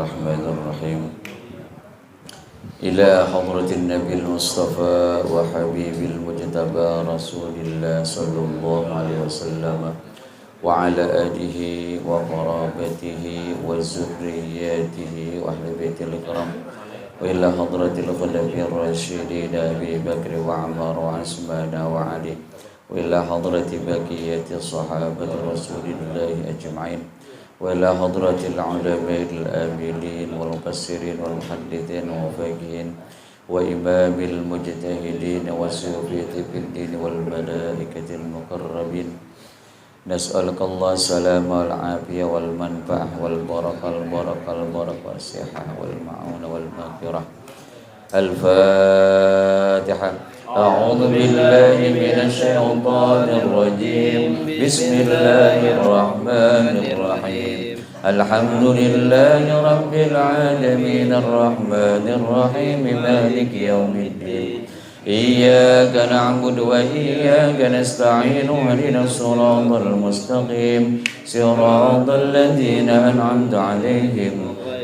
الرحمن الرحيم إلى حضرة النبي المصطفى وحبيب المجتبى رسول الله صلى الله عليه وسلم وعلى آله وقرابته وذرياته وأهل بيت الكرام وإلى حضرة الخلفاء الراشدين أبي بكر وعمر وعثمان وعلي وإلى حضرة بقية صحابة رسول الله أجمعين وإلى حضرة العلماء الآملين والمفسرين والمحدثين والفقهين وإمام المجتهدين والصوفية في الدين والملائكة المقربين نسألك الله السلام والعافية والمنفعة البركة والصحة والمعونة والمغفرة. الفاتحة. أعوذ بالله من الشيطان الرجيم. بسم الله الرحمن الرحيم. الحمد لله رب العالمين الرحمن الرحيم مالك يوم الدين إياك نعبد وإياك نستعين اهدنا الصراط المستقيم صراط الذين أنعمت عليهم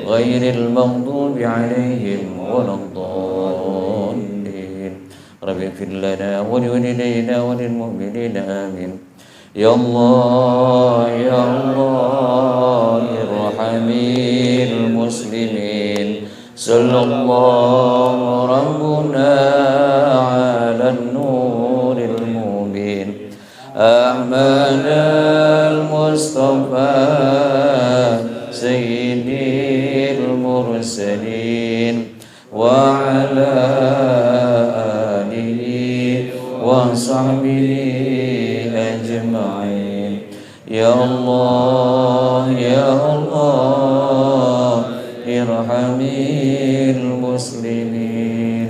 غير المغضوب عليهم ولا الضالين. رب اغفر لنا ولوالدينا وللمؤمنين آمين. يا الله يا الله ارحمي المسلمين. صلى الله ربنا على النور المبين أحمد المصطفى سيد المرسلين وعلى آله وصحبه أجمعين. يا الله يا الله ارحمي المسلمين.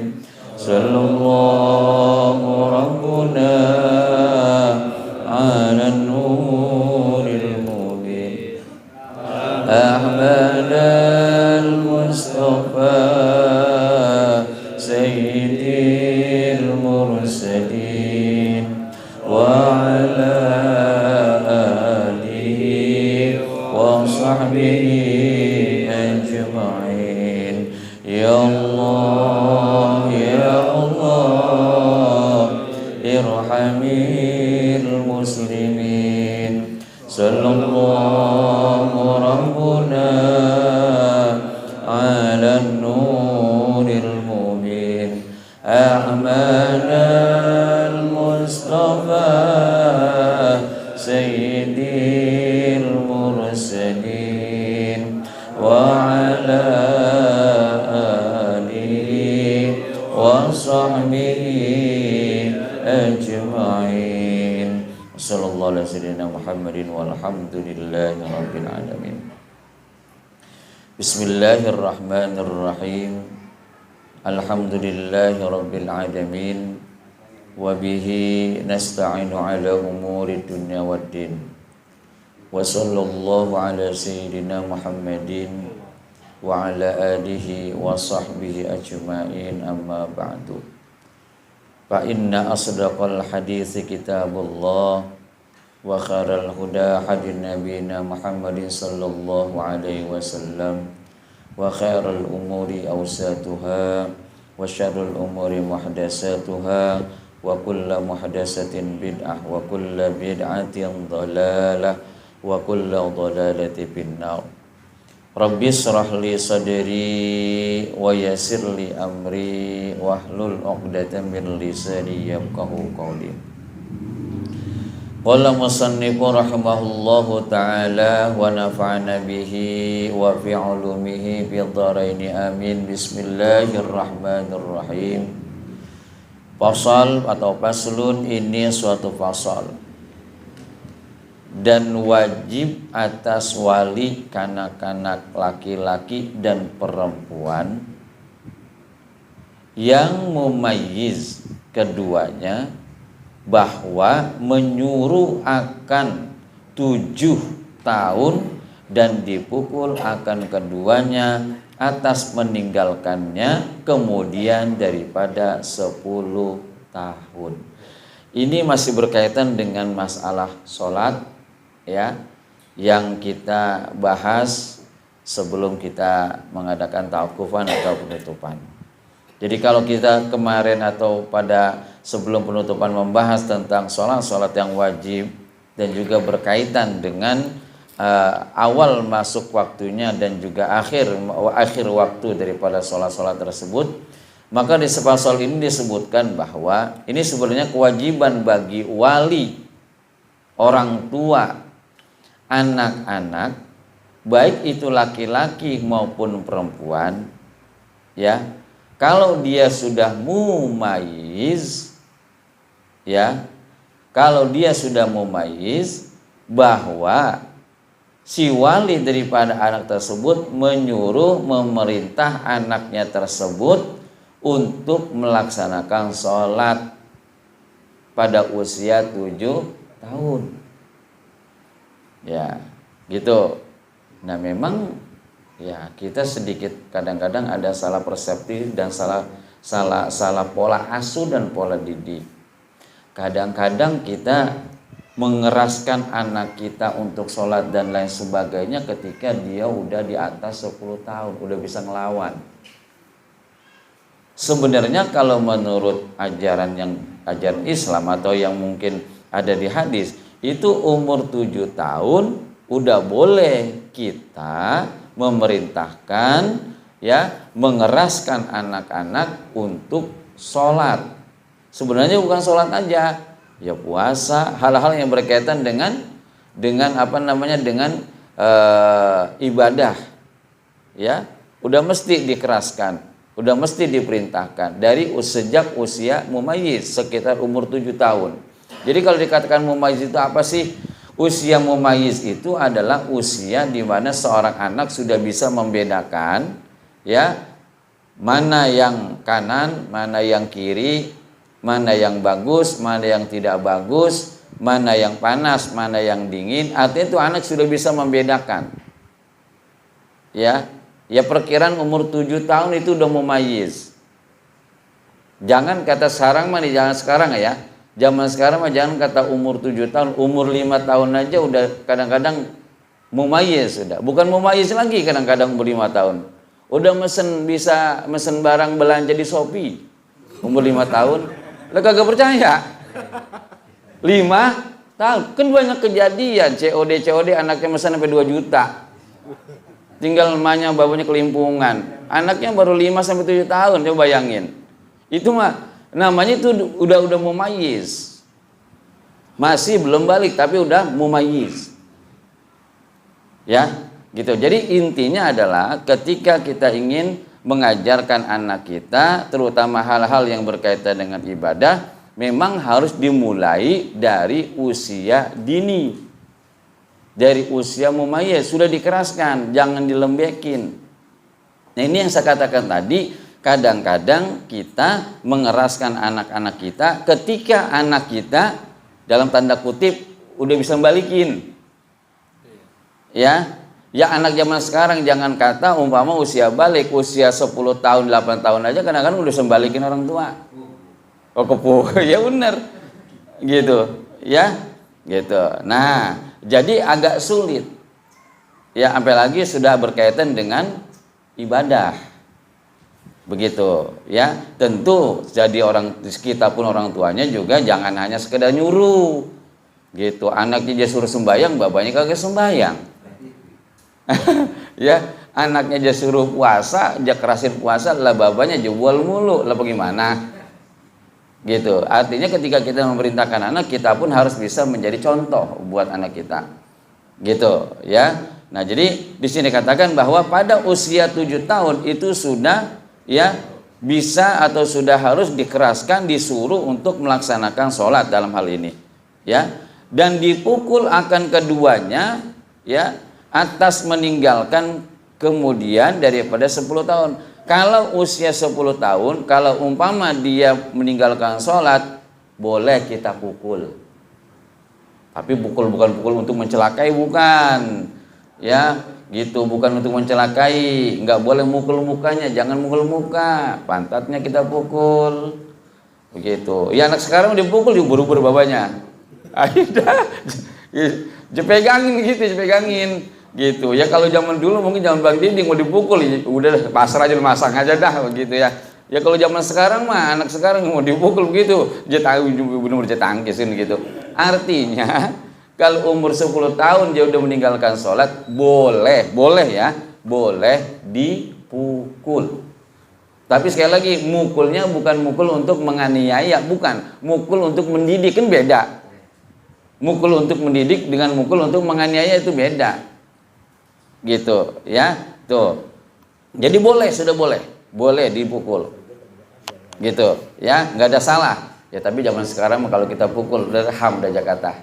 صلى الله ربنا على النور المبين أحمد المصطفى سيد المرسلين وعلى آله وصحبه أجمعين. يا الله يا الله ارحمي المسلمين. صلى الله ربنا على النور المبين أحمد المصطفى سيد المرسلين وعلى وصحبه أجمعين. صلى الله على سيدنا محمد والحمد لله رب العالمين. بسم الله الرحمن الرحيم. الحمد لله رب العالمين وبه نستعين على أمور الدنيا والدين وصلى الله على سيدنا محمد وعلى آله وصحبه أجمعين. أما بعد فإن أصدق الحديث كتاب الله وخير الهدى هدي نبينا محمد صلى الله عليه وسلم وخير الأمور أوساطها وشر الأمور محدثاتها وكل محدثة بدعة وكل بدعة ضلالة وكل ضلالة في النار. Rabbi shrah li sadri wa yassir li amri wahlul 'uqdatam min lisani yafqahu qawli. Qala musannifu rahimahullahu ta'ala wa nafa'ana bihi wa fi 'ulumihi fid dharain amin. Bismillahirrahmanirrahim. Fasal atau faslun, ini suatu fasal dan wajib atas wali kanak-kanak laki-laki dan perempuan yang memayyiz keduanya bahwa menyuruh akan 7 tahun dan dipukul akan keduanya atas meninggalkannya kemudian daripada 10 tahun. Ini masih berkaitan dengan masalah sholat ya, yang kita bahas sebelum kita mengadakan tauqufan atau penutupan. Jadi kalau kita kemarin atau pada sebelum penutupan membahas tentang sholat yang wajib dan juga berkaitan dengan awal masuk waktunya dan juga akhir waktu daripada sholat tersebut, maka di pasal ini disebutkan bahwa ini sebenarnya kewajiban bagi wali, orang tua, anak-anak, baik itu laki-laki maupun perempuan, ya, kalau dia sudah mumayyiz, ya, kalau dia sudah mumayyiz, bahwa si wali daripada anak tersebut menyuruh, memerintah anaknya tersebut untuk melaksanakan sholat pada usia 7 tahun. Ya, gitu. Nah, memang ya kita sedikit kadang-kadang ada salah persepsi dan salah pola asuh dan pola didik. Kadang-kadang kita mengeraskan anak kita untuk sholat dan lain sebagainya ketika dia udah di atas 10 tahun, udah bisa ngelawan. Sebenarnya kalau menurut ajaran Islam atau yang mungkin ada di hadis, itu umur 7 tahun udah boleh kita memerintahkan, ya, mengeraskan anak-anak untuk sholat. Sebenarnya bukan sholat aja, ya puasa, hal-hal yang berkaitan dengan ibadah, ya, udah mesti dikeraskan, udah mesti diperintahkan dari sejak usia mumayyiz sekitar umur 7 tahun. Jadi kalau dikatakan mumayyiz itu apa sih? Usia mumayyiz itu adalah usia di mana seorang anak sudah bisa membedakan, ya, mana yang kanan, mana yang kiri, mana yang bagus, mana yang tidak bagus, mana yang panas, mana yang dingin. Artinya itu anak sudah bisa membedakan. Ya, perkiraan umur 7 tahun itu udah mumayyiz. Jangan kata sekarang mah, jangan sekarang ya. Zaman sekarang mah jangan kata umur 7 tahun, umur 5 tahun aja udah kadang-kadang mumayyiz sudah. Bukan mumayyiz lagi kadang-kadang umur 5 tahun. Udah bisa mesen barang belanja di Shopee. Umur 5 tahun. Lah kagak percaya. 5 tahun. Kan banyak kejadian COD anaknya mesen sampai 2 juta. Tinggal emaknya bapaknya kelimpungan. Anaknya baru 5 sampai 7 tahun, coba bayangin. Itu mah namanya itu udah mumayyiz. Masih belum balik tapi udah mumayyiz. Ya, gitu. Jadi intinya adalah ketika kita ingin mengajarkan anak kita terutama hal-hal yang berkaitan dengan ibadah, memang harus dimulai dari usia dini. Dari usia mumayyiz sudah dikeraskan, jangan dilembekin. Nah, ini yang saya katakan tadi. Kadang-kadang kita mengeraskan anak-anak kita ketika anak kita dalam tanda kutip udah bisa balikin. Ya anak zaman sekarang jangan kata umpama usia balik usia 10 tahun 8 tahun aja kadang-kadang udah sembalikin orang tua. Oh kepo, ya benar. Gitu, ya. Gitu. Nah, jadi agak sulit. Ya, apalagi sudah berkaitan dengan ibadah. Begitu, ya. Tentu jadi orang kita pun orang tuanya juga jangan hanya sekedar nyuruh. Gitu, anaknya dia suruh sembahyang, bapaknya kagak sembahyang. Ya, anaknya dia suruh puasa, dia kerasin puasa, lah bapaknya jebol mulu, lah bagaimana? Gitu. Artinya ketika kita memerintahkan anak, kita pun harus bisa menjadi contoh buat anak kita. Gitu, ya. Nah, jadi di sini katakan bahwa pada usia 7 tahun itu sudah, ya, bisa atau sudah harus dikeraskan, disuruh untuk melaksanakan sholat dalam hal ini, ya, dan dipukul akan keduanya, ya, atas meninggalkan kemudian daripada 10 tahun. Kalau usia 10 tahun, kalau umpama dia meninggalkan sholat, boleh kita pukul, tapi bukan pukul untuk mencelakai, bukan, ya. Gitu, bukan untuk mencelakai, nggak boleh mukul mukanya, jangan mukul muka, pantatnya kita pukul, begitu. Ya anak sekarang dipukul diburu-buru bapaknya, akhirnya dipegangin gitu, dipegangin. gitu ya. Kalau zaman dulu mungkin zaman Bang Dinding mau dipukul udah pasrah aja, masang aja dah begitu ya. Ya kalau zaman sekarang mah anak sekarang mau dipukul begitu dia tahu benar-benar dia tangkisin gitu. Artinya kalau umur 10 tahun dia udah meninggalkan sholat, boleh ya, boleh dipukul. Tapi sekali lagi, mukulnya bukan mukul untuk menganiaya, bukan. Mukul untuk mendidik, kan beda. Mukul untuk mendidik dengan mukul untuk menganiaya itu beda. Gitu, ya. Tuh. Jadi boleh, sudah boleh. Boleh dipukul. Gitu, ya. Nggak ada salah. Ya, tapi zaman sekarang kalau kita pukul, udah ham dah Jakarta.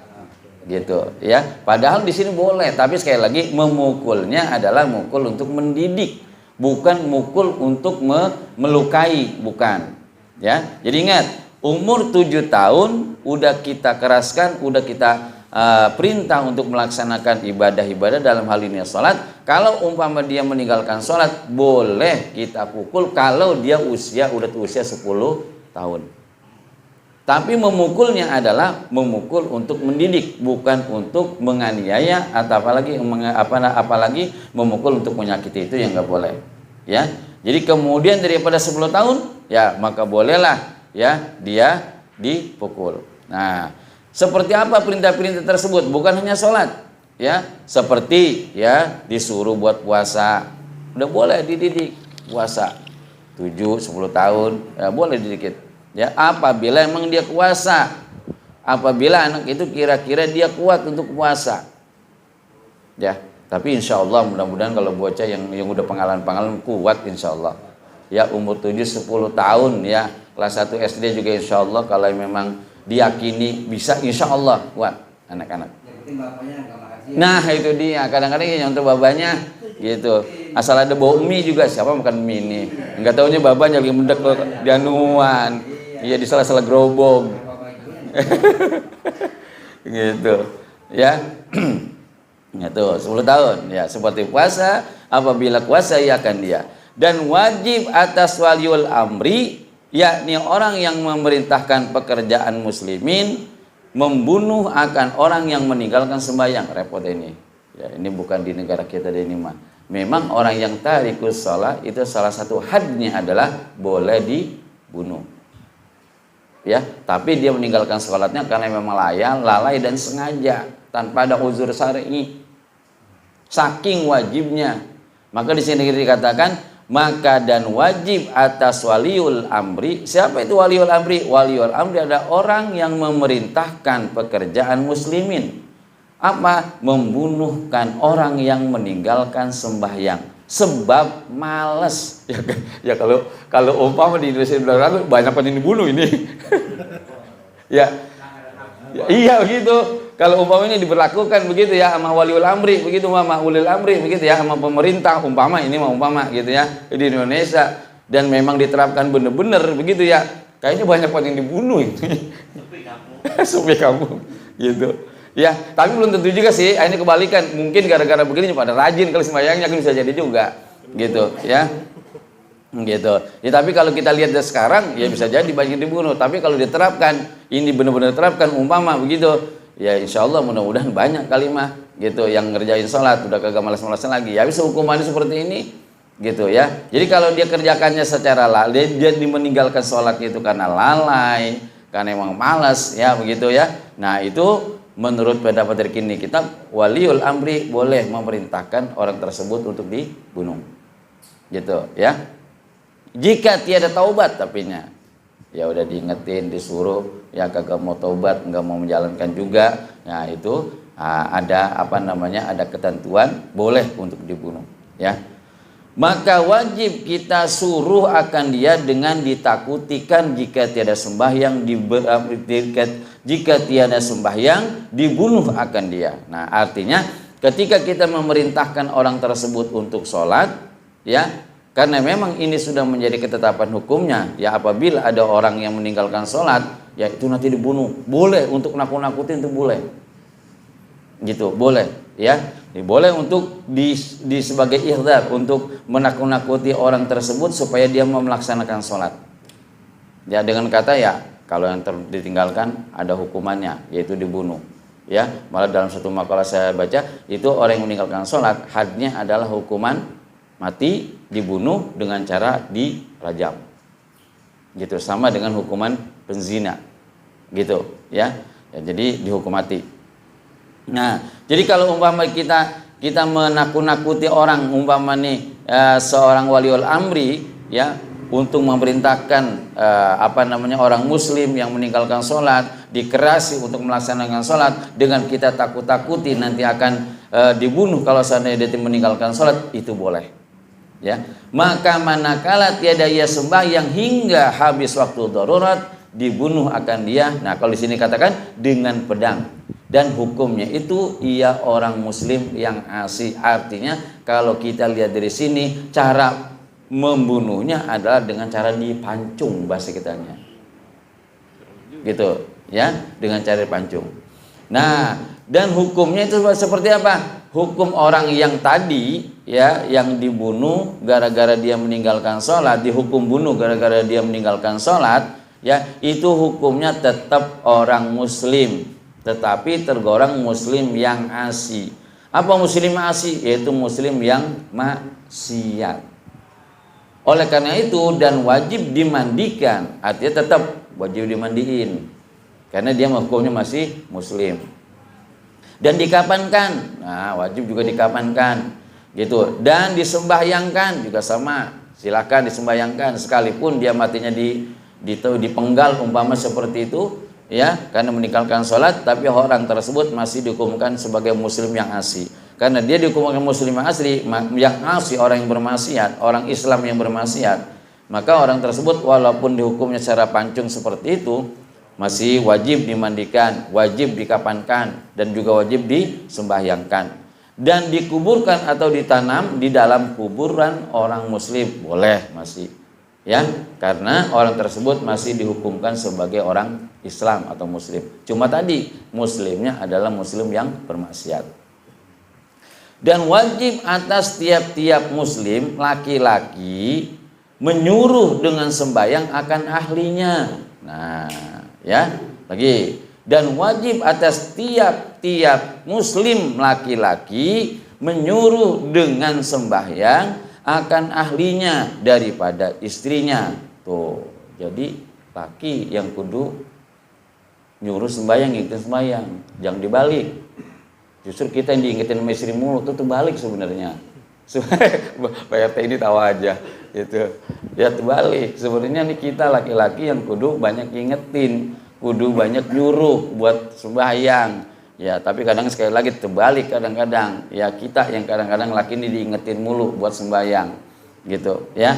Gitu, ya. Padahal di sini boleh, tapi sekali lagi memukulnya adalah mukul untuk mendidik. Bukan mukul untuk melukai, bukan. Ya, jadi ingat, umur 7 tahun udah kita keraskan, udah kita perintah untuk melaksanakan ibadah-ibadah dalam hal ini sholat. Kalau umpama dia meninggalkan sholat, boleh kita pukul kalau dia udah usia 10 tahun. Tapi memukulnya adalah memukul untuk mendidik, bukan untuk menganiaya atau apalagi memukul untuk menyakiti, itu yang nggak boleh. Ya, jadi kemudian daripada 10 tahun, ya maka bolehlah ya dia dipukul. Nah, seperti apa perintah-perintah tersebut? Bukan hanya sholat, ya, seperti ya disuruh buat puasa, udah boleh dididik puasa 7-10 tahun, ya boleh didikit. Ya, apabila emang dia kuasa, apabila anak itu kira-kira dia kuat untuk puasa, ya. Tapi insya Allah mudah-mudahan kalau bocah yang udah pengalaman kuat insya Allah, ya umur 7-10 tahun ya, kelas 1 SD juga insya Allah kalau memang diyakini bisa, insya Allah kuat anak-anak. Nah itu dia, kadang-kadang yang untuk babanya gitu, asal ada bau mie juga, siapa makan mie ini, nggak taunya babanya lagi mendek di anuan. Iya, di salah-salah gerobong. Gitu. Ya. Itu 10 tahun ya, seperti puasa, apabila kuasa ya akan dia. Dan wajib atas waliul amri, yakni orang yang memerintahkan pekerjaan muslimin, membunuh akan orang yang meninggalkan sembahyang. Repot ini. Ya, ini bukan di negara kita ini mah. Memang orang yang tarikus shalah itu salah satu hadnya adalah boleh dibunuh. Ya, tapi dia meninggalkan sholatnya karena memang lalai dan sengaja tanpa ada uzur syar'i, saking wajibnya. Maka di sini dikatakan maka dan wajib atas waliul amri. Siapa itu waliul amri? Waliul amri adalah orang yang memerintahkan pekerjaan muslimin. Apa? Membunuhkan orang yang meninggalkan sembahyang sebab malas. Ya kalau umpama di Indonesia belakang banyak yang dibunuh ini. Ya iya begitu. Kalau umpama ini diberlakukan begitu ya sama waliul amri, begitu sama ulil amri, begitu ya sama pemerintah, umpama ini mah umpama gitu ya di Indonesia, dan memang diterapkan benar-benar begitu ya, kayaknya banyak yang dibunuh ini. Sepi kamu gitu. Ya, tapi belum tentu juga sih. Ini kebalikan. Mungkin gara-gara begini pada rajin kali sembahyangnya, kan bisa jadi juga. Gitu, ya. Gitu. Ya, tapi kalau kita lihat dari sekarang, ya bisa jadi banyak dibunuh. Tapi kalau diterapkan, ini benar-benar diterapkan umpama begitu, ya insya Allah mudah-mudahan banyak kalimah gitu yang ngerjain sholat, udah kagak malas-malasan lagi. Ya, bisa hukumannya seperti ini, gitu ya. Jadi kalau dia kerjakannya secara lalai, dia meninggalkan sholat itu karena lalai, karena emang malas, ya begitu ya. Nah itu menurut pendapat terkini kita, waliul amri boleh memerintahkan orang tersebut untuk dibunuh, gitu ya. Jika tiada taubat tapinya, ya udah diingetin, disuruh, ya kagak mau taubat, nggak mau menjalankan juga, nah itu ada ada ketentuan boleh untuk dibunuh, ya. Maka wajib kita suruh akan dia dengan ditakutikan jika tiada sembahyang, jika tiada sembahyang dibunuh akan dia. Nah artinya ketika kita memerintahkan orang tersebut untuk sholat, ya karena memang ini sudah menjadi ketetapan hukumnya, ya apabila ada orang yang meninggalkan sholat, ya itu nanti dibunuh. Boleh untuk nakut-nakutin itu boleh, gitu boleh, ya. Boleh untuk di sebagai ihdar, untuk menakut-nakuti orang tersebut supaya dia mau melaksanakan sholat. Ya dengan kata ya kalau yang ditinggalkan ada hukumannya, yaitu dibunuh. Ya, malah dalam satu makalah saya baca itu orang yang meninggalkan sholat hadnya adalah hukuman mati, dibunuh dengan cara dirajam. Gitu, sama dengan hukuman penzina. Gitu, ya. Ya, jadi dihukum mati. Nah, jadi kalau umpama kita menakut-nakuti orang, umpama nih seorang waliul amri, ya, untuk memerintahkan orang muslim yang meninggalkan sholat dikerasi untuk melaksanakan sholat dengan kita takut-takuti nanti akan dibunuh kalau seandainya dia meninggalkan sholat, itu boleh, ya. Maka manakala tiada ia sembahyang hingga habis waktu darurat, dibunuh akan dia. Nah, kalau di sini katakan dengan pedang, dan hukumnya itu ia orang muslim yang asli. Artinya kalau kita lihat dari sini, cara membunuhnya adalah dengan cara dipancung, bahasa kitanya, gitu, ya, dengan cara dipancung. Nah, dan hukumnya itu seperti apa? Hukum orang yang tadi, ya, yang dibunuh gara-gara dia meninggalkan sholat, dihukum bunuh gara-gara dia meninggalkan sholat, ya, itu hukumnya tetap orang muslim, tetapi tergolong muslim yang asi. Apa muslim asi? Yaitu muslim yang maksiat. Oleh karena itu, dan wajib dimandikan, artinya tetap wajib dimandiin karena dia hukumnya masih muslim. Dan dikapankan, nah wajib juga dikapankan, gitu. Dan disembahyangkan juga sama, silakan disembahyangkan sekalipun dia matinya dipenggal umpama seperti itu, ya, karena meninggalkan sholat, tapi orang tersebut masih dihukumkan sebagai muslim yang asli. Karena dia dihukumkan muslim yang asli, orang yang bermaksiat, orang Islam yang bermaksiat, maka orang tersebut walaupun dihukumnya secara pancung seperti itu, masih wajib dimandikan, wajib dikapankan, dan juga wajib disembahyangkan. Dan dikuburkan atau ditanam di dalam kuburan orang muslim, boleh masih, ya, karena orang tersebut masih dihukumkan sebagai orang Islam atau muslim. Cuma tadi muslimnya adalah muslim yang bermaksiat. Dan wajib atas tiap-tiap muslim laki-laki menyuruh dengan sembahyang akan ahlinya. Nah, ya, lagi. Dan wajib atas tiap-tiap muslim laki-laki menyuruh dengan sembahyang akan ahlinya daripada istrinya. Tuh, jadi laki yang kudu nyuruh sembahyang, ingetin sembahyang, jangan dibalik. Justru kita yang diingetin sama istri mulu, tuh balik sebenarnya. Pak RT ini tahu aja, gitu. Ya terbalik. Sebenarnya nih kita laki-laki yang kudu banyak ingetin, kudu banyak nyuruh buat sembahyang. Ya, tapi kadang sekali lagi terbalik kadang-kadang. Ya kita yang kadang-kadang laki ini diingetin mulu buat sembahyang, gitu, ya.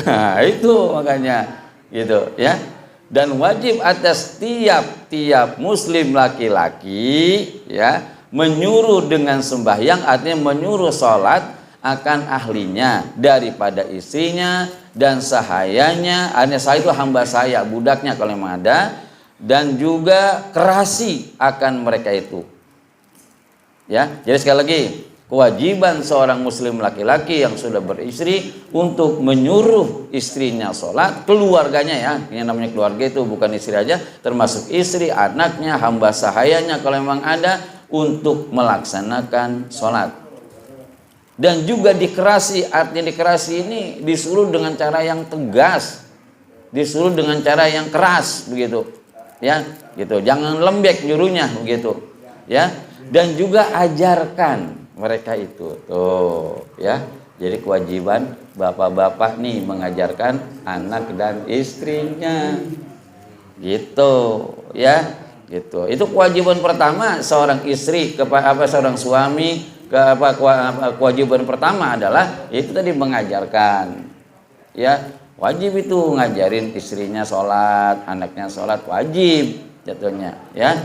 Nah, itu makanya, gitu, ya. Dan wajib atas tiap-tiap muslim laki-laki, ya, menyuruh dengan sembahyang, artinya menyuruh sholat akan ahlinya daripada istrinya dan sahayanya. Artinya saya itu hamba saya, budaknya kalau memang ada, dan juga kerasi akan mereka itu, ya. Jadi sekali lagi, kewajiban seorang muslim laki-laki yang sudah beristri untuk menyuruh istrinya sholat, keluarganya, ya, yang namanya keluarga itu bukan istri aja, termasuk istri, anaknya, hamba sahayanya kalau memang ada, untuk melaksanakan sholat. Dan juga dikerasi, artinya dikerasi ini disuruh dengan cara yang tegas, disuruh dengan cara yang keras, begitu, ya, gitu. Jangan lembek nyuruhnya, begitu, ya. Dan juga ajarkan mereka itu, tuh, ya. Jadi kewajiban bapak-bapak nih mengajarkan anak dan istrinya, gitu, ya, gitu. Itu kewajiban pertama seorang istri kepada seorang suami, kewajiban pertama adalah itu tadi mengajarkan, ya. Wajib itu ngajarin istrinya sholat, anaknya sholat, wajib jatuhnya, ya,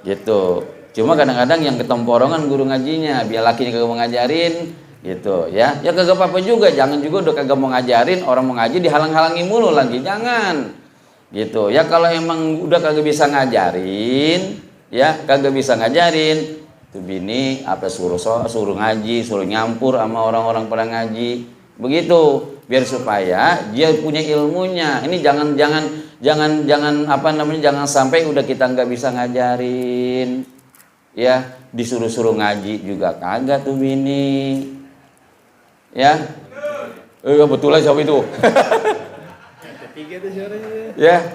gitu. Cuma kadang-kadang yang ketemporongan guru ngajinya, biar lakinya kagak mau ngajarin, gitu, ya. Ya kagak apa-apa juga, jangan juga udah kagak mau ngajarin, orang mau ngaji dihalang-halangi mulu lagi, jangan, gitu. Ya kalau emang udah kagak bisa ngajarin, ya kagak bisa ngajarin, tuh bini apa suruh ngaji, suruh nyampur sama orang-orang pada ngaji, begitu, biar supaya dia punya ilmunya. Ini jangan jangan apa namanya, jangan sampai udah kita nggak bisa ngajarin, ya disuruh-suruh ngaji juga kagak tuh bini, ya. Betul aja siapa itu? Ya,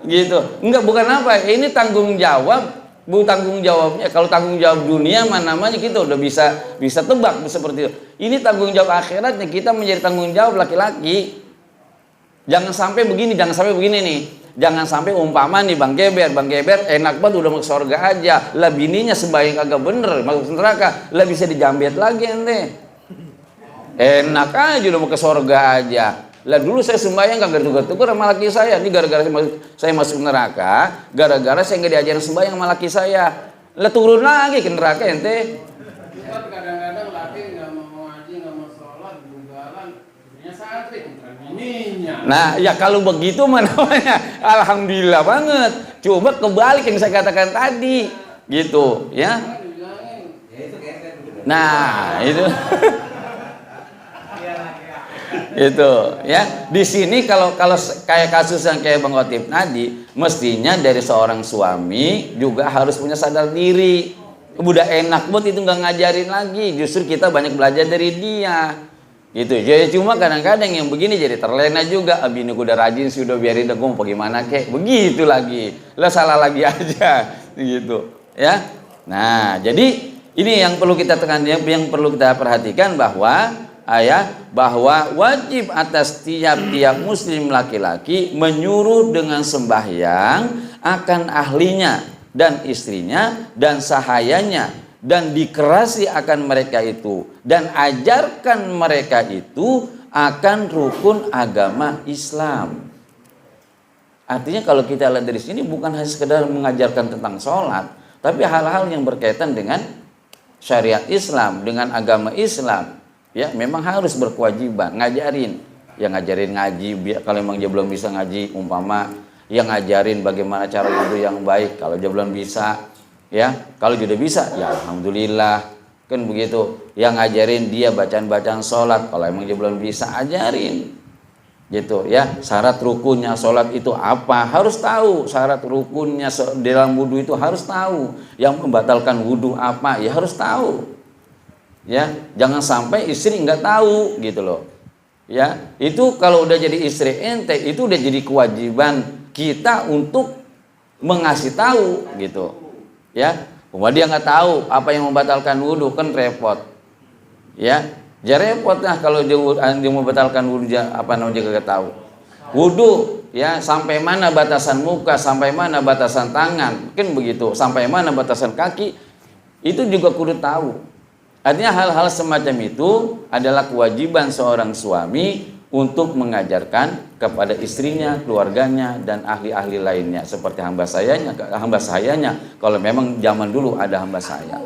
gitu. Enggak, bukan apa. Ini tanggung jawab. Bu, tanggung jawabnya, kalau tanggung jawab dunia mana namanya kita udah bisa tebak seperti itu. Ini tanggung jawab akhiratnya, kita menjadi tanggung jawab laki-laki. Jangan sampai begini nih. Jangan sampai umpama nih Bang Geber enak banget udah masuk surga aja. Lah bininya sembahyang kagak bener, masuk neraka. Lah bisa dijambet lagi ente. Enak aja udah mau ke surga aja. Lah dulu saya sembahyang kagak tuker sama laki saya. Ini gara-gara saya masuk neraka, gara-gara saya nggak diajarin sembahyang sama laki saya. Lah turun lagi ke neraka ente. Kadang-kadang laki nggak mau ngaji, nggak mau sholat, bugalan, punya santri, bukan bininya. Nah, ya kalau begitu mah namanya alhamdulillah banget. Coba kebalik yang saya katakan tadi, gitu, ya. Nah, itu. Itu ya, di sini kalau kayak kasus yang kayak Bang Khotib tadi, mestinya dari seorang suami juga harus punya sadar diri. Udah enak buat itu nggak ngajarin lagi, justru kita banyak belajar dari dia gitu. Jadi cuma kadang-kadang yang begini jadi terlena juga. Bini udah rajin sih, udah biarin gue mau bagaimana kek, begitu lagi lah, salah lagi aja gitu ya. Nah, jadi ini yang perlu kita tekankan, yang perlu kita perhatikan bahwa bahwa wajib atas tiap-tiap muslim laki-laki menyuruh dengan sembahyang akan ahlinya dan istrinya dan sahayanya, dan dikerasi akan mereka itu, dan ajarkan mereka itu akan rukun agama Islam. Artinya kalau kita lihat dari sini bukan hanya sekedar mengajarkan tentang sholat, tapi hal-hal yang berkaitan dengan syariat Islam, dengan agama Islam. Ya, memang harus berkewajiban ngajarin. Yang ngajarin ngaji, kalau memang dia belum bisa ngaji, umpama yang ngajarin bagaimana cara wudu yang baik kalau dia belum bisa, ya. Kalau dia udah bisa, ya alhamdulillah. Kan begitu. Yang ngajarin dia bacaan-bacaan sholat, kalau emang dia belum bisa, ajarin. Gitu ya. Syarat rukunnya sholat itu apa? Harus tahu. Syarat rukunnya dalam wudu itu harus tahu. Yang membatalkan wudu apa? Ya harus tahu. Ya, jangan sampai istri nggak tahu gitu loh. Ya, itu kalau udah jadi istri ente, itu udah jadi kewajiban kita untuk mengasih tahu gitu. Ya, bahwa dia nggak tahu apa yang membatalkan wudhu, kan repot. Ya, jadi repot lah kalau dia membatalkan wudhu, apa namanya dia nggak tahu. Wudhu, ya, sampai mana batasan muka, sampai mana batasan tangan, kan begitu. Sampai mana batasan kaki, itu juga kudu tahu. Artinya hal-hal semacam itu adalah kewajiban seorang suami untuk mengajarkan kepada istrinya, keluarganya, dan ahli-ahli lainnya seperti hamba sayanya kalau memang zaman dulu ada hamba saya.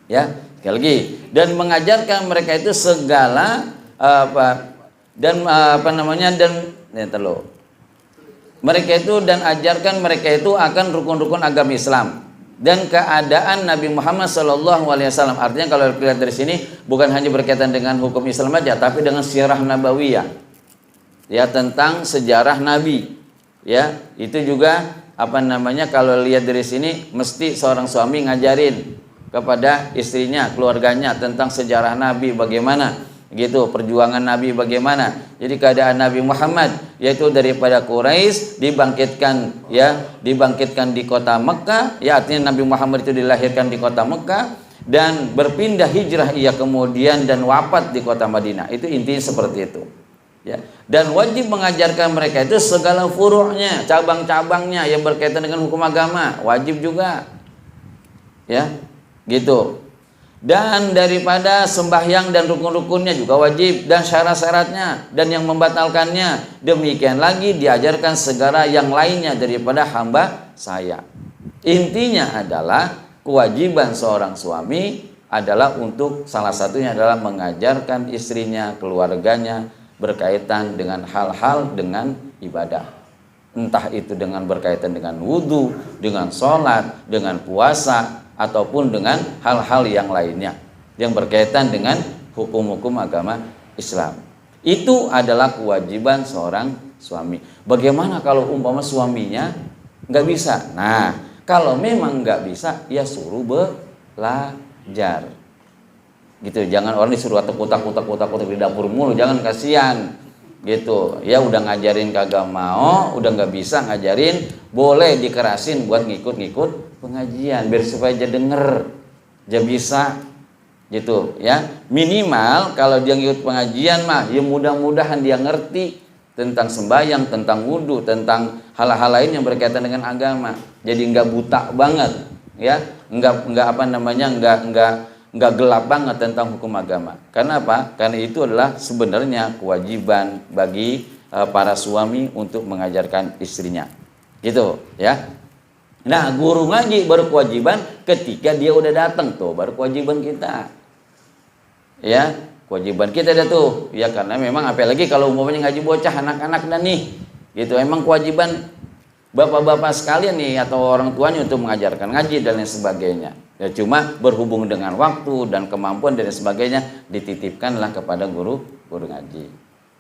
Ya, sekali lagi, dan mengajarkan mereka itu segala mereka itu, dan ajarkan mereka itu akan rukun-rukun agama Islam dan keadaan Nabi Muhammad SAW. Artinya kalau dilihat dari sini bukan hanya berkaitan dengan hukum Islam aja, tapi dengan sirah nabawiyah, ya, tentang sejarah Nabi. Ya, itu juga kalau lihat dari sini mesti seorang suami ngajarin kepada istrinya, keluarganya tentang sejarah Nabi bagaimana, gitu, perjuangan Nabi bagaimana. Jadi keadaan Nabi Muhammad, yaitu daripada Quraisy dibangkitkan di kota Mekah, ya, artinya Nabi Muhammad itu dilahirkan di kota Mekah dan berpindah hijrah ia kemudian dan wafat di kota Madinah. Itu intinya seperti itu. Ya, dan wajib mengajarkan mereka itu segala furu'nya, cabang-cabangnya yang berkaitan dengan hukum agama, wajib juga. Ya, gitu. Dan daripada sembahyang dan rukun-rukunnya juga wajib, dan syarat-syaratnya dan yang membatalkannya. Demikian lagi diajarkan segala yang lainnya daripada hamba saya. Intinya adalah kewajiban seorang suami adalah untuk salah satunya adalah mengajarkan istrinya, keluarganya berkaitan dengan hal-hal dengan ibadah. Entah itu dengan berkaitan dengan wudhu, dengan sholat, dengan puasa, ataupun dengan hal-hal yang lainnya yang berkaitan dengan hukum-hukum agama Islam. Itu adalah kewajiban seorang suami. Bagaimana kalau umpama suaminya nggak bisa? Nah, kalau memang nggak bisa, ya suruh belajar. Gitu, jangan orang disuruh utak di dapur mulu, jangan, kasihan. Gitu, ya udah ngajarin kagak mau, udah nggak bisa ngajarin, boleh dikerasin buat ngikut-ngikut pengajian, biar supaya dia denger, dia bisa. Gitu, ya. Minimal kalau dia ngikut pengajian mah, ya mudah-mudahan dia ngerti tentang sembahyang, tentang wudhu, tentang hal-hal lain yang berkaitan dengan agama. Jadi nggak buta banget, ya, nggak apa namanya, nggak gelap banget tentang hukum agama. Karena apa? Karena itu adalah sebenarnya kewajiban bagi para suami untuk mengajarkan istrinya, gitu, ya. Nah, guru ngaji baru kewajiban ketika dia udah datang tuh, baru kewajiban kita, ya. Kewajiban kita ada tuh, ya, karena memang apalagi kalau umpamanya ngaji bocah, anak-anak dan nih, gitu, emang kewajiban bapak-bapak sekalian nih atau orang tuanya untuk mengajarkan ngaji dan lain sebagainya. Ya, cuma berhubung dengan waktu dan kemampuan dan lain sebagainya, dititipkanlah kepada guru ngaji.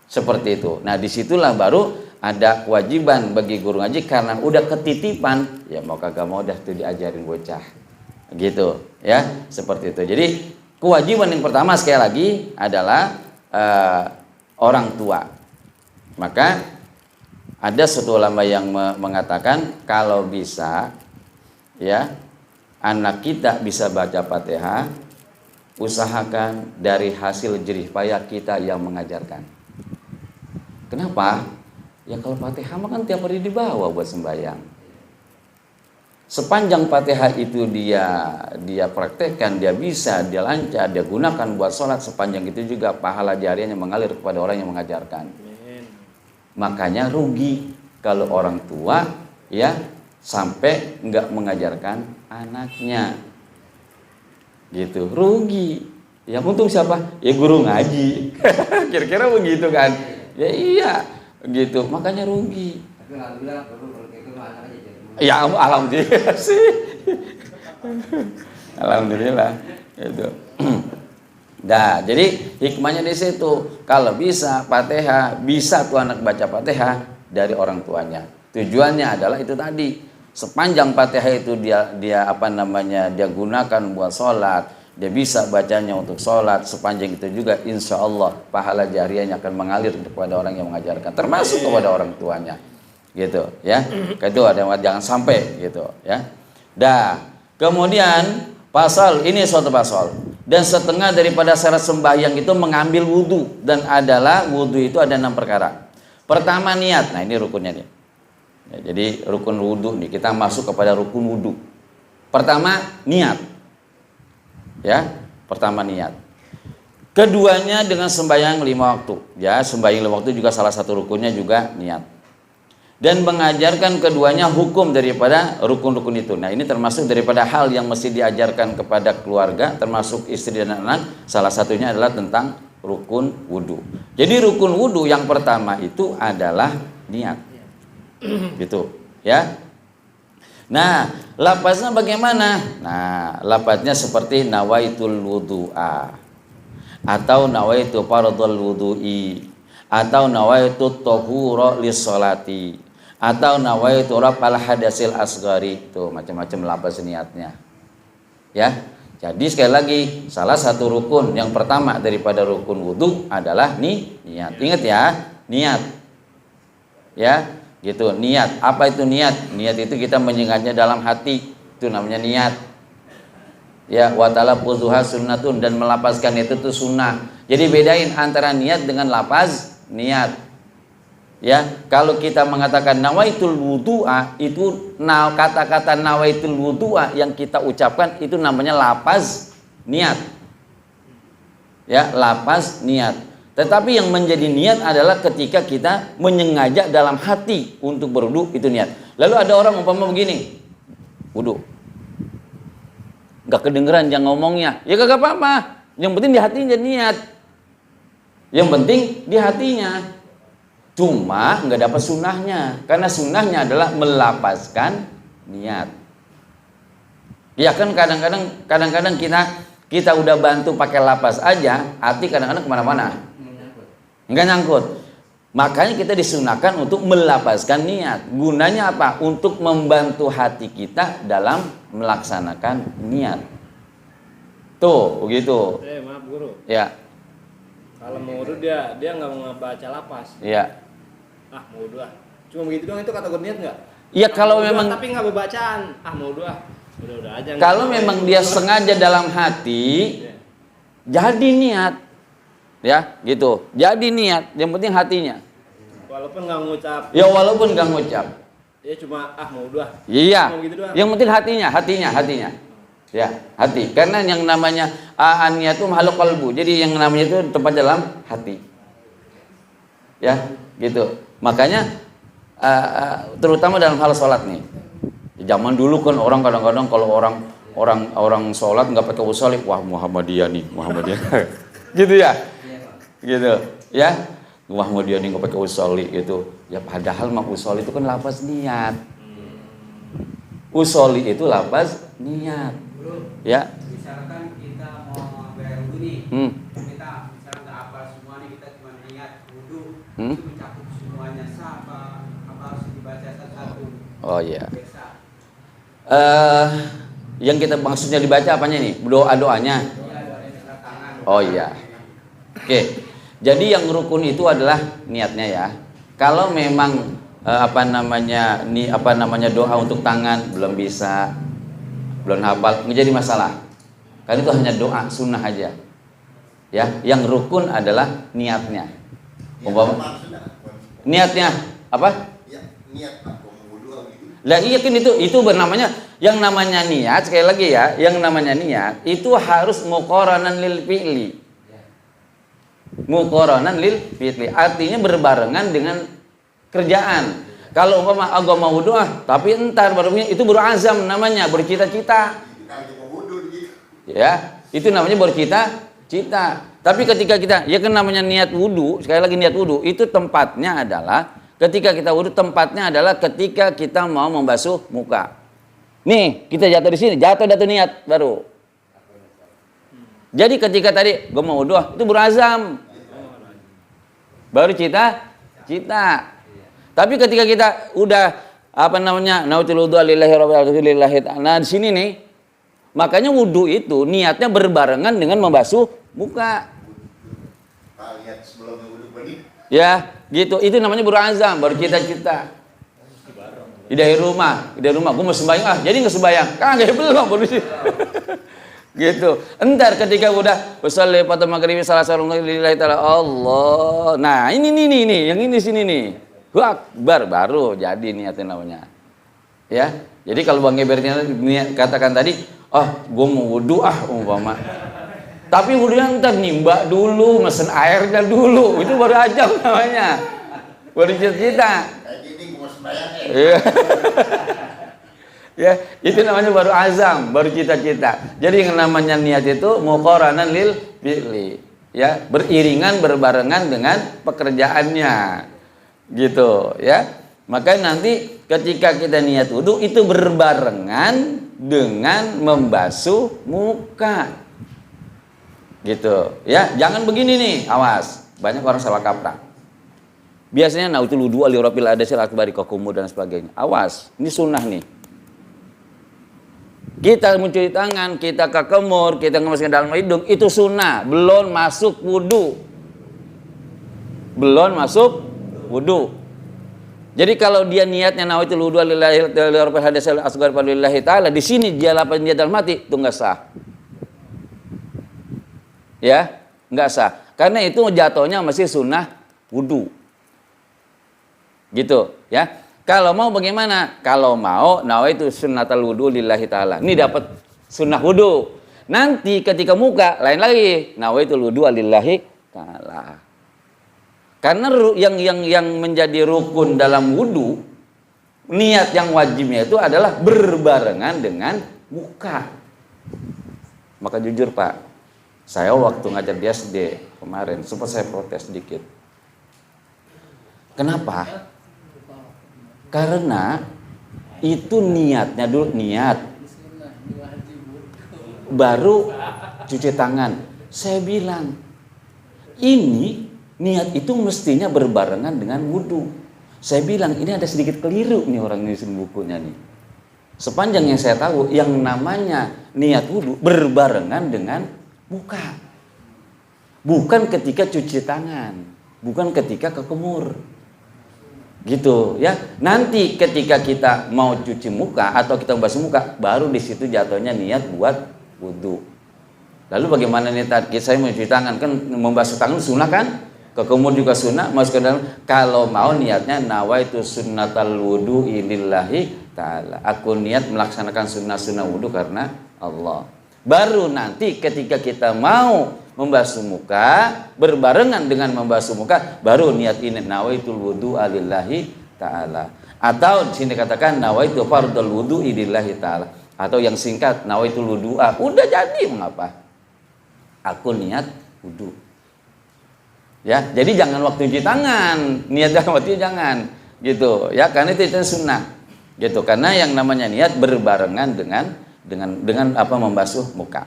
Seperti itu. Nah, disitulah baru ada kewajiban bagi guru ngaji, karena udah ketitipan, ya mau kagak mau dah tuh diajarin bocah. Gitu, ya, seperti itu. Jadi kewajiban yang pertama sekali lagi adalah orang tua. Maka ada suatu ulama yang mengatakan kalau bisa, ya, anak kita bisa baca Fatihah, usahakan dari hasil jerih payah kita yang mengajarkan. Kenapa? Ya kalau Fatihah mah kan tiap hari dibawa buat sembahyang. Sepanjang Fatihah itu dia praktekkan, dia bisa, dia lancar, dia gunakan buat sholat, sepanjang itu juga pahala jariahnya mengalir kepada orang yang mengajarkan. Makanya rugi kalau orang tua, ya, sampai nggak mengajarkan anaknya, gitu, rugi. Yang untung siapa? Ya guru ngaji. Kira-kira begitu kan? Ya iya, gitu. Makanya rugi. Tapi alhamdulillah kalau kayak gitu anaknya jadi. Ya alhamdulillah sih. Alhamdulillah, gitu. Nah, jadi hikmahnya di situ. Kalau bisa Fatihah, bisa tuh anak baca Fatihah dari orang tuanya. Tujuannya adalah itu tadi. Sepanjang Fatihah itu dia apa namanya, dia gunakan buat sholat, dia bisa bacanya untuk sholat, sepanjang itu juga insya Allah pahala jariahnya akan mengalir kepada orang yang mengajarkan, termasuk kepada orang tuanya, gitu, ya. Kedua, jangan sampai, gitu, ya. Dah, kemudian pasal ini suatu pasal, dan setengah daripada syarat sembahyang itu mengambil wudhu, dan adalah wudhu itu ada 6 perkara. Pertama niat, nah ini rukunnya nih. Ya, jadi rukun wudhu nih, kita masuk kepada rukun wudhu. Pertama niat, ya, pertama niat. Keduanya dengan sembahyang 5 waktu, ya, sembahyang 5 waktu juga salah satu rukunnya juga niat. Dan mengajarkan keduanya hukum daripada rukun-rukun itu. Nah, ini termasuk daripada hal yang mesti diajarkan kepada keluarga, termasuk istri dan anak. Salah satunya adalah tentang rukun wudhu. Jadi rukun wudhu yang pertama itu adalah niat. Gitu, ya. Nah, lafaznya bagaimana? Nah, lafaznya seperti nawaitul wudu'a, atau nawaitu fardhul wudu'i, atau nawaitu tahura lis-sholati, atau nawaitu raf'al hadasil asghari. Tuh macam-macam lafaz niatnya. Ya. Jadi sekali lagi, salah satu rukun yang pertama daripada rukun wudu adalah niat. Ingat ya, niat. Ya. Gitu, niat. Apa itu niat? Niat itu kita menyengatnya dalam hati, itu namanya niat. Ya, wa talaffuzuha sunnatun, dan melapazkan itu tuh sunnah. Jadi bedain antara niat dengan lapaz niat. Ya, kalau kita mengatakan nawaitul wudu'a, itu kata-kata nawaitul wudu'a yang kita ucapkan itu namanya lapaz niat. Ya, lapaz niat. Tetapi yang menjadi niat adalah ketika kita menyengaja dalam hati untuk berwudu, itu niat. Lalu ada orang umpama begini, wudu, nggak kedengeran yang ngomongnya, ya kagak apa-apa. Yang penting di hatinya niat. Yang penting di hatinya. Cuma nggak dapat sunnahnya, karena sunnahnya adalah melapazkan niat. Ya kan kadang-kadang kita udah bantu pakai lapas aja, hati kadang-kadang kemana-mana. Enggak nyangkut. Makanya kita disunahkan untuk melapazkan niat. Gunanya apa? Untuk membantu hati kita dalam melaksanakan niat. Tuh, begitu. Maaf guru. Ya, Kalau mau wudhu dia nggak mau baca lapas. ya. Mau wudhu ah. Cuma begitu doang, itu kategori niat nggak? Ya kalau Mau wudhu, memang tapi nggak bacaan. Mau wudhu ah. Udah aja. kalau memang dia sengaja dalam hati, Iya. jadi niat. Ya, gitu. Jadi niat, yang penting hatinya. Walaupun nggak ngucap. Ya walaupun gak ngucap. Ya cuma mau wudhu ah. Iya. Cuma begitu doang. Yang penting hatinya. Ya, hati. Karena yang namanya niat itu makhluk kalbu. Jadi yang namanya itu tempat dalam hati. Ya, gitu. Makanya terutama dalam hal sholat nih. Zaman dulu kan orang kadang-kadang kalau orang sholat nggak pakai usolli, wah Muhammadiyah nih, gitu ya, gitu, ya. Muhammadiyah nih nggak pakai usolli gitu. Ya padahal mah usolli itu kan lafaz niat. Usolli itu lafaz niat. Ya. Misalkan kita mau bayar wudhu nih, kita misalkan nggak apa semua nih, kita cuma niat wudhu, itu mencakup semuanya sah apa harus dibaca satu-satu? Oh iya. Biasa. Yang kita maksudnya dibaca apanya nih? Doa-doanya. Iya, ada tanda tangan. Oh iya. Oke. Jadi yang rukun itu adalah niatnya ya. Kalau memang doa untuk tangan belum bisa, belum hafal, nggak jadi masalah. Kan itu hanya doa sunnah aja. Ya, yang rukun adalah niatnya. Umpama niatnya apa? Ya, niat apa wudhu gitu. Lah iya kan itu bernamanya yang namanya niat, sekali lagi ya, yang namanya niat itu harus muqaranan lil fi'li. Muqaranan lil fi'li artinya berbarengan dengan kerjaan. Kalau umpama agama wudhu tapi entar baru itu baru azam namanya, bercita-cita. Kita mau wudhu gitu. Ya, itu namanya bercita-cita. Tapi ketika kita, ya kan namanya niat wudhu, sekali lagi niat wudhu, itu tempatnya adalah ketika kita wudhu, tempatnya adalah ketika kita mau membasuh muka. Nih, kita jatuh di sini, jatuh niat baru. Jadi ketika tadi gue mau wudhu, itu berazam. Baru cita. Tapi ketika kita udah nawaitul wudhu lillahi rabbil alamin. Nah, di sini nih, makanya wudhu itu niatnya berbarengan dengan membasuh muka. Lihat sebelum wudhu benih. Ya, gitu. Itu namanya berazam, baru cita-cita. Dari rumah, gue mau sembahyang jadi nggak sembahyang. Kagak belum baru gitu. Entar ketika udah usolli pada maghrib salah satu lillahi taala Allah. Nah, ini yang ini sini nih. Akbar baru jadi niatnya namanya. Ya. Jadi kalau Bang Gebernya katakan tadi, gue mau wudhu umpama. Tapi wudhunya entar nimba dulu, mesen airnya dulu. Itu baru azam namanya. Baru cita-cita. Kayak gini gue mau sembahyang ya. Iya. Ya, itu namanya baru azam, baru cita-cita. Jadi yang namanya niat itu muqaranan lil fi'li. Ya, beriringan berbarengan dengan pekerjaannya. Gitu, ya. Maka nanti ketika kita niat wudhu itu berbarengan dengan membasuh muka. Gitu, ya. Jangan begini nih, awas. Banyak orang salah kaprah. Biasanya nautul wudhu li rabbil adasil akbari kokumu dan sebagainya. Awas, ini sunnah nih. Kita mencuci tangan, kita ke kemur, kita ngemasukkan dalam hidung, itu sunnah, belum masuk wudhu. Jadi kalau dia niatnya nawaitul wudhu lillahi rabbil hadatsal asghar lillahi taala, di sini dia lapan dia dalam hati, itu enggak sah. Ya, enggak sah. Karena itu jatuhnya masih sunnah wudhu. Gitu, ya. Kalau mau bagaimana? Kalau mau nawaitu sunnatal wudhu lillahi taala. Ini dapat sunnah wudhu. Nanti ketika muka lain lagi, nawaitul wudhu lillahi taala. Karena yang menjadi rukun dalam wudhu, niat yang wajibnya itu adalah berbarengan dengan muka. Maka jujur Pak, saya waktu ngajar di SD kemarin sempat saya protes sedikit. Kenapa? Karena itu niatnya dulu, niat baru cuci tangan. Saya bilang ini niat itu mestinya berbarengan dengan wudu. Saya bilang ini ada sedikit keliru nih orang nulis bukunya nih. Sepanjang yang saya tahu, yang namanya niat wudu berbarengan dengan muka. Bukan ketika cuci tangan, bukan ketika ke kumur. Gitu ya. Nanti ketika kita mau cuci muka atau kita membasuh muka, baru di situ jatuhnya niat buat wudu. Lalu bagaimana nih tadi saya mau cuci tangan, kan membasuh tangan sunnah kan? Ke kumur juga sunnah, masuk ke dalam. Kalau mau niatnya nawaitu sunnatal wudu lillahi ta'ala. Aku niat melaksanakan sunnah-sunnah wudu karena Allah. Baru nanti ketika kita mau membasuh muka, berbarengan dengan membasuh muka, baru niat ini nawaitul wudu lillahi ta'ala. Atau di sini katakan nawaitu fardhul wudu lillahi ta'ala. Atau yang singkat nawaitul wudu'a. Udah jadi, mengapa? Aku niat wudu. Ya, jadi jangan waktu cuci tangan, niat jangan waktu jangan, gitu. Ya, karena itu sunnah, gitu. Karena yang namanya niat berbarengan dengan apa membasuh muka,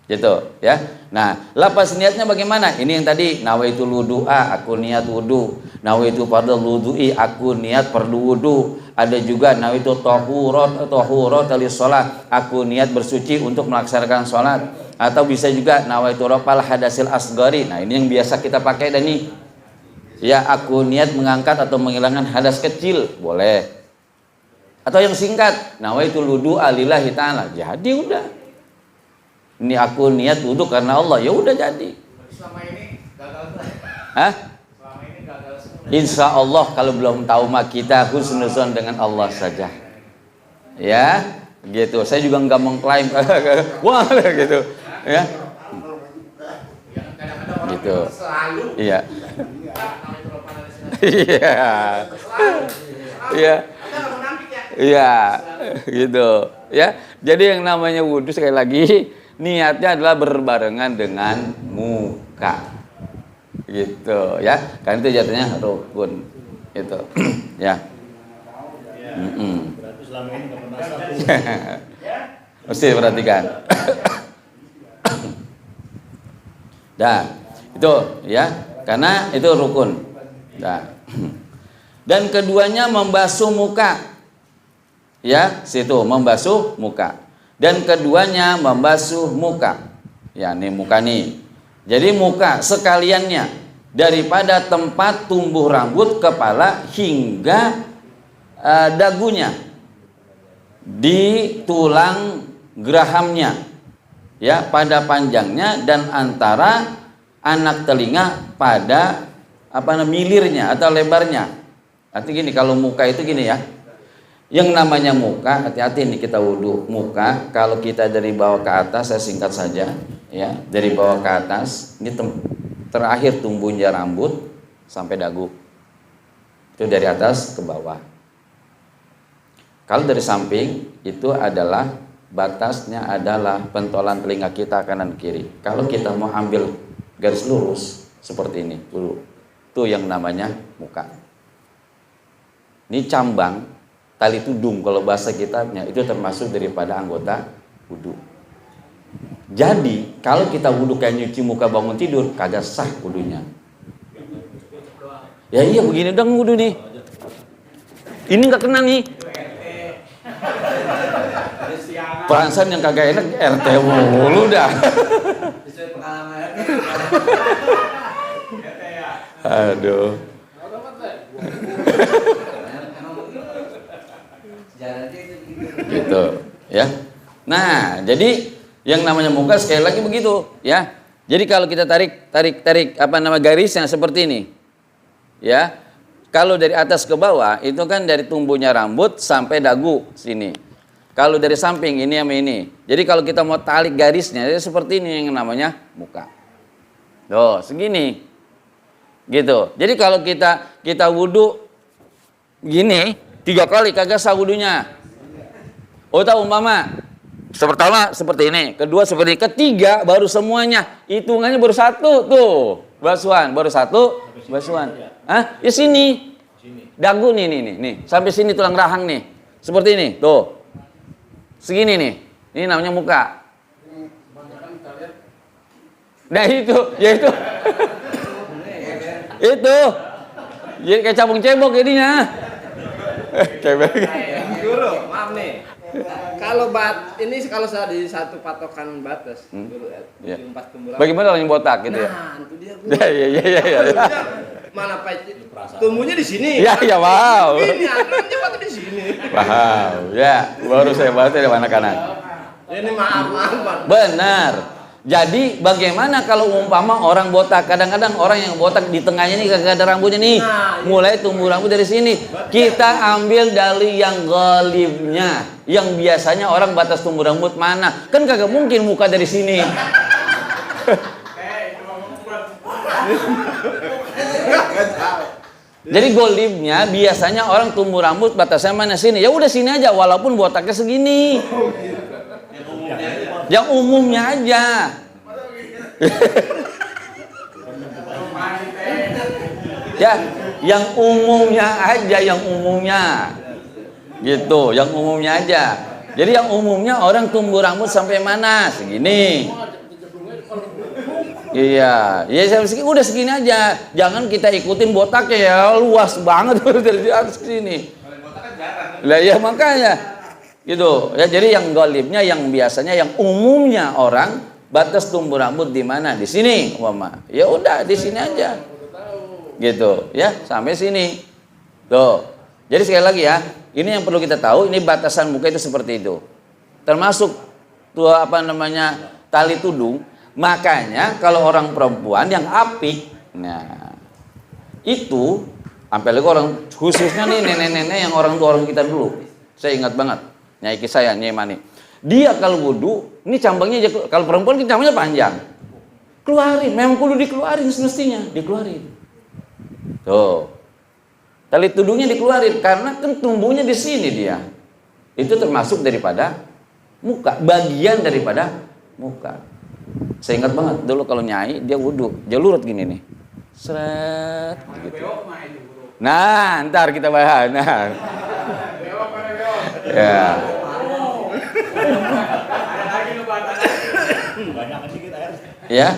gitu. Ya. Nah, lapas niatnya bagaimana? Ini yang tadi nawaitul wudu'a, aku niat wudu. Nawaitu fardhul wudu'i, aku niat fardu wudu. Ada juga nawaitu tahurat lis shalah, aku niat bersuci untuk melaksanakan salat. Atau bisa juga nawaitu rafal hadasil asgari. Nah, ini yang biasa kita pakai dan nih. Ya, aku niat mengangkat atau menghilangkan hadas kecil, boleh. Atau yang singkat, nawaitul wudu lillahi ta'ala. Jadi udah. Ini aku niat wudu karena Allah, ya udah jadi. Selama ini gagal tuh. Hah? Selama ini gagal semua. Insya Allah kalau belum tahu mah kita husnuzon dengan Allah saja. Ya, gitu. Saya juga nggak mengklaim wah gitu. Ya. Gitu. Selalu. Iya. Iya. Iya. Iya, gitu. Ya. Jadi yang namanya wudu sekali lagi niatnya adalah berbarengan dengan muka. Gitu ya. Karena itu jatuhnya rukun. Gitu. Ya. Berarti selama ini nggak pernah satu. Mesti perhatikan. Dah, itu ya, karena itu rukun. Dah. Dan keduanya membasuh muka. Ya, situ membasuh muka. Dan keduanya membasuh muka. Ya, nih muka nih. Jadi muka sekaliannya daripada tempat tumbuh rambut kepala hingga dagunya di tulang gerahamnya, ya, pada panjangnya dan antara anak telinga pada milirnya atau lebarnya. Artinya gini, kalau muka itu gini ya, yang namanya muka, hati-hati nih kita wudu. Muka kalau kita dari bawah ke atas, saya singkat saja ya, dari bawah ke atas ini terakhir tumbuhnya rambut sampai dagu, itu dari atas ke bawah. Kalau dari samping itu adalah batasnya adalah pentolan telinga kita kanan kiri. Kalau kita mau ambil garis lurus seperti ini dulu, itu yang namanya muka. Ini cambang tali tudung kalau bahasa kitabnya, itu termasuk daripada anggota wudu. Jadi kalau kita wudu kayak nyuci muka bangun tidur, kagak sah wudunya. Ya iya begini dong wudu nih. Ini nggak kena nih. Perasaan yang kagak enak RT mulu dah. Sesuai pengalaman. Aduh. Gitu ya. Nah, jadi yang namanya muka sekali lagi begitu ya. Jadi kalau kita tarik garisnya seperti ini. Ya. Kalau dari atas ke bawah itu kan dari tumbuhnya rambut sampai dagu sini. Kalau dari samping ini sama ini. Jadi kalau kita mau tarik garisnya seperti ini yang namanya muka. Tuh, segini. Gitu. Jadi kalau kita wudu gini 3 kali kagak sah wudunya. Oh, tahu umpama pertama seperti ini, kedua seperti ini, ketiga baru semuanya. Hitungannya baru satu tuh. Basuhan baru satu basuhan. Hah? Ya sini. Dagu nih. Sampai sini tulang rahang nih. Seperti ini, tuh. Segini nih. Ini namanya muka. Nah itu, ya itu. Itu. Jadi kayak cabung cebok jadinya. Cebok. Guru, maaf nih. Kalau saya di satu patokan batas, guru ya. Iya. 74 tumbuh rambut. Bagaimana orang yang botak gitu ya? Nah, itu dia guru. Iya. Mana Pak? Tumbuhnya di sini. Ya, wow. Ini akarnya waktu di sini. Wow, ya, baru saya bahas dari anak-anak. Ini maaf. Benar. Jadi bagaimana kalau umpama orang botak? Kadang-kadang orang yang botak di tengahnya nih kagak ada rambutnya nih. Mulai tumbuh rambut dari sini. Kita ambil dari yang ghalibnya. Yang biasanya orang batas tumbuh rambut mana? Kan kagak mungkin muka dari sini. Jadi golibnya biasanya orang tumbuh rambut batasnya mana sini? Ya udah sini aja walaupun botaknya segini. Yang umumnya aja. Ya, yang umumnya aja, yang umumnya. Gitu, yang umumnya aja. Jadi yang umumnya orang tumbuh rambut sampai mana? Segini. Iya, ya udah segini aja. Jangan kita ikutin botaknya ya, luas banget dari atas ke sini. Lah ya makanya gitu. Ya jadi yang golibnya, yang biasanya, yang umumnya orang batas tumbuh rambut di mana? Di sini, umpama. Ya udah di sini aja. Gitu, ya, sampai sini. Tuh. Jadi sekali lagi ya, ini yang perlu kita tahu, ini batasan muka itu seperti itu. Termasuk tuh tali tudung. Makanya kalau orang perempuan yang apik, nah itu sampai lagi orang khususnya nih nenek-nenek yang orang tua orang kita dulu. Saya ingat banget, Nyai saya, Nyai Mani. Dia kalau wudu, ini cambangnya kalau perempuan kan cambangnya panjang. Keluarin, memang kudu dikeluarin semestinya, dikeluarin. Tuh. Tali tudungnya dikeluarin karena kan tumbuhnya di sini dia. Itu termasuk daripada muka, bagian daripada muka. Saya ingat banget dulu kalau Nyai dia wudu, dia lurut gini nih. Seret gitu. Nah, ntar kita bahas. Nah. Ya. Ya.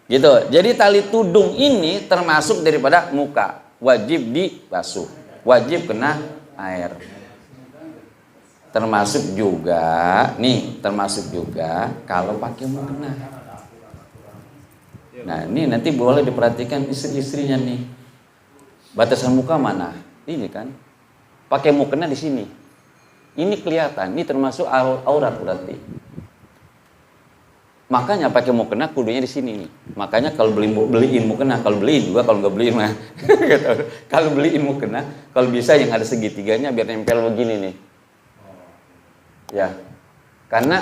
Gitu. Jadi tali tudung ini termasuk daripada muka, wajib dibasuh, wajib kena air. Termasuk juga kalau pakai mukena. Nah, ini nanti boleh diperhatikan istri-istrinya nih. Batasan muka mana? Ini kan. Pakai mukena di sini. Ini kelihatan, ini termasuk aurat berarti. Makanya pakai mukena kudunya di sini nih. Makanya kalau beliin mukena, kalau beliin juga, kalau nggak beliin mah. Kalau beliin mukena, kalau bisa yang ada segitiganya biar nempel begini nih. Ya, karena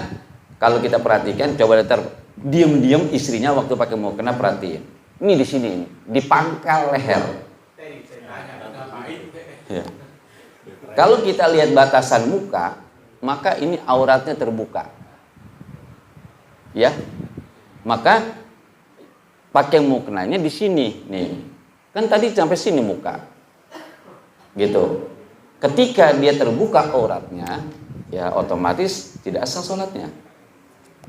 kalau kita perhatikan, coba lihat diam-diam istrinya waktu pakai mukena perhatiin. Ini di sini, di pangkal leher. Ya. Kalau kita lihat batasan muka, maka ini auratnya terbuka. Ya, maka pakai mukenanya di sini, nih. Kan tadi sampai sini muka, gitu. Ketika dia terbuka auratnya, ya otomatis tidak sah sholatnya.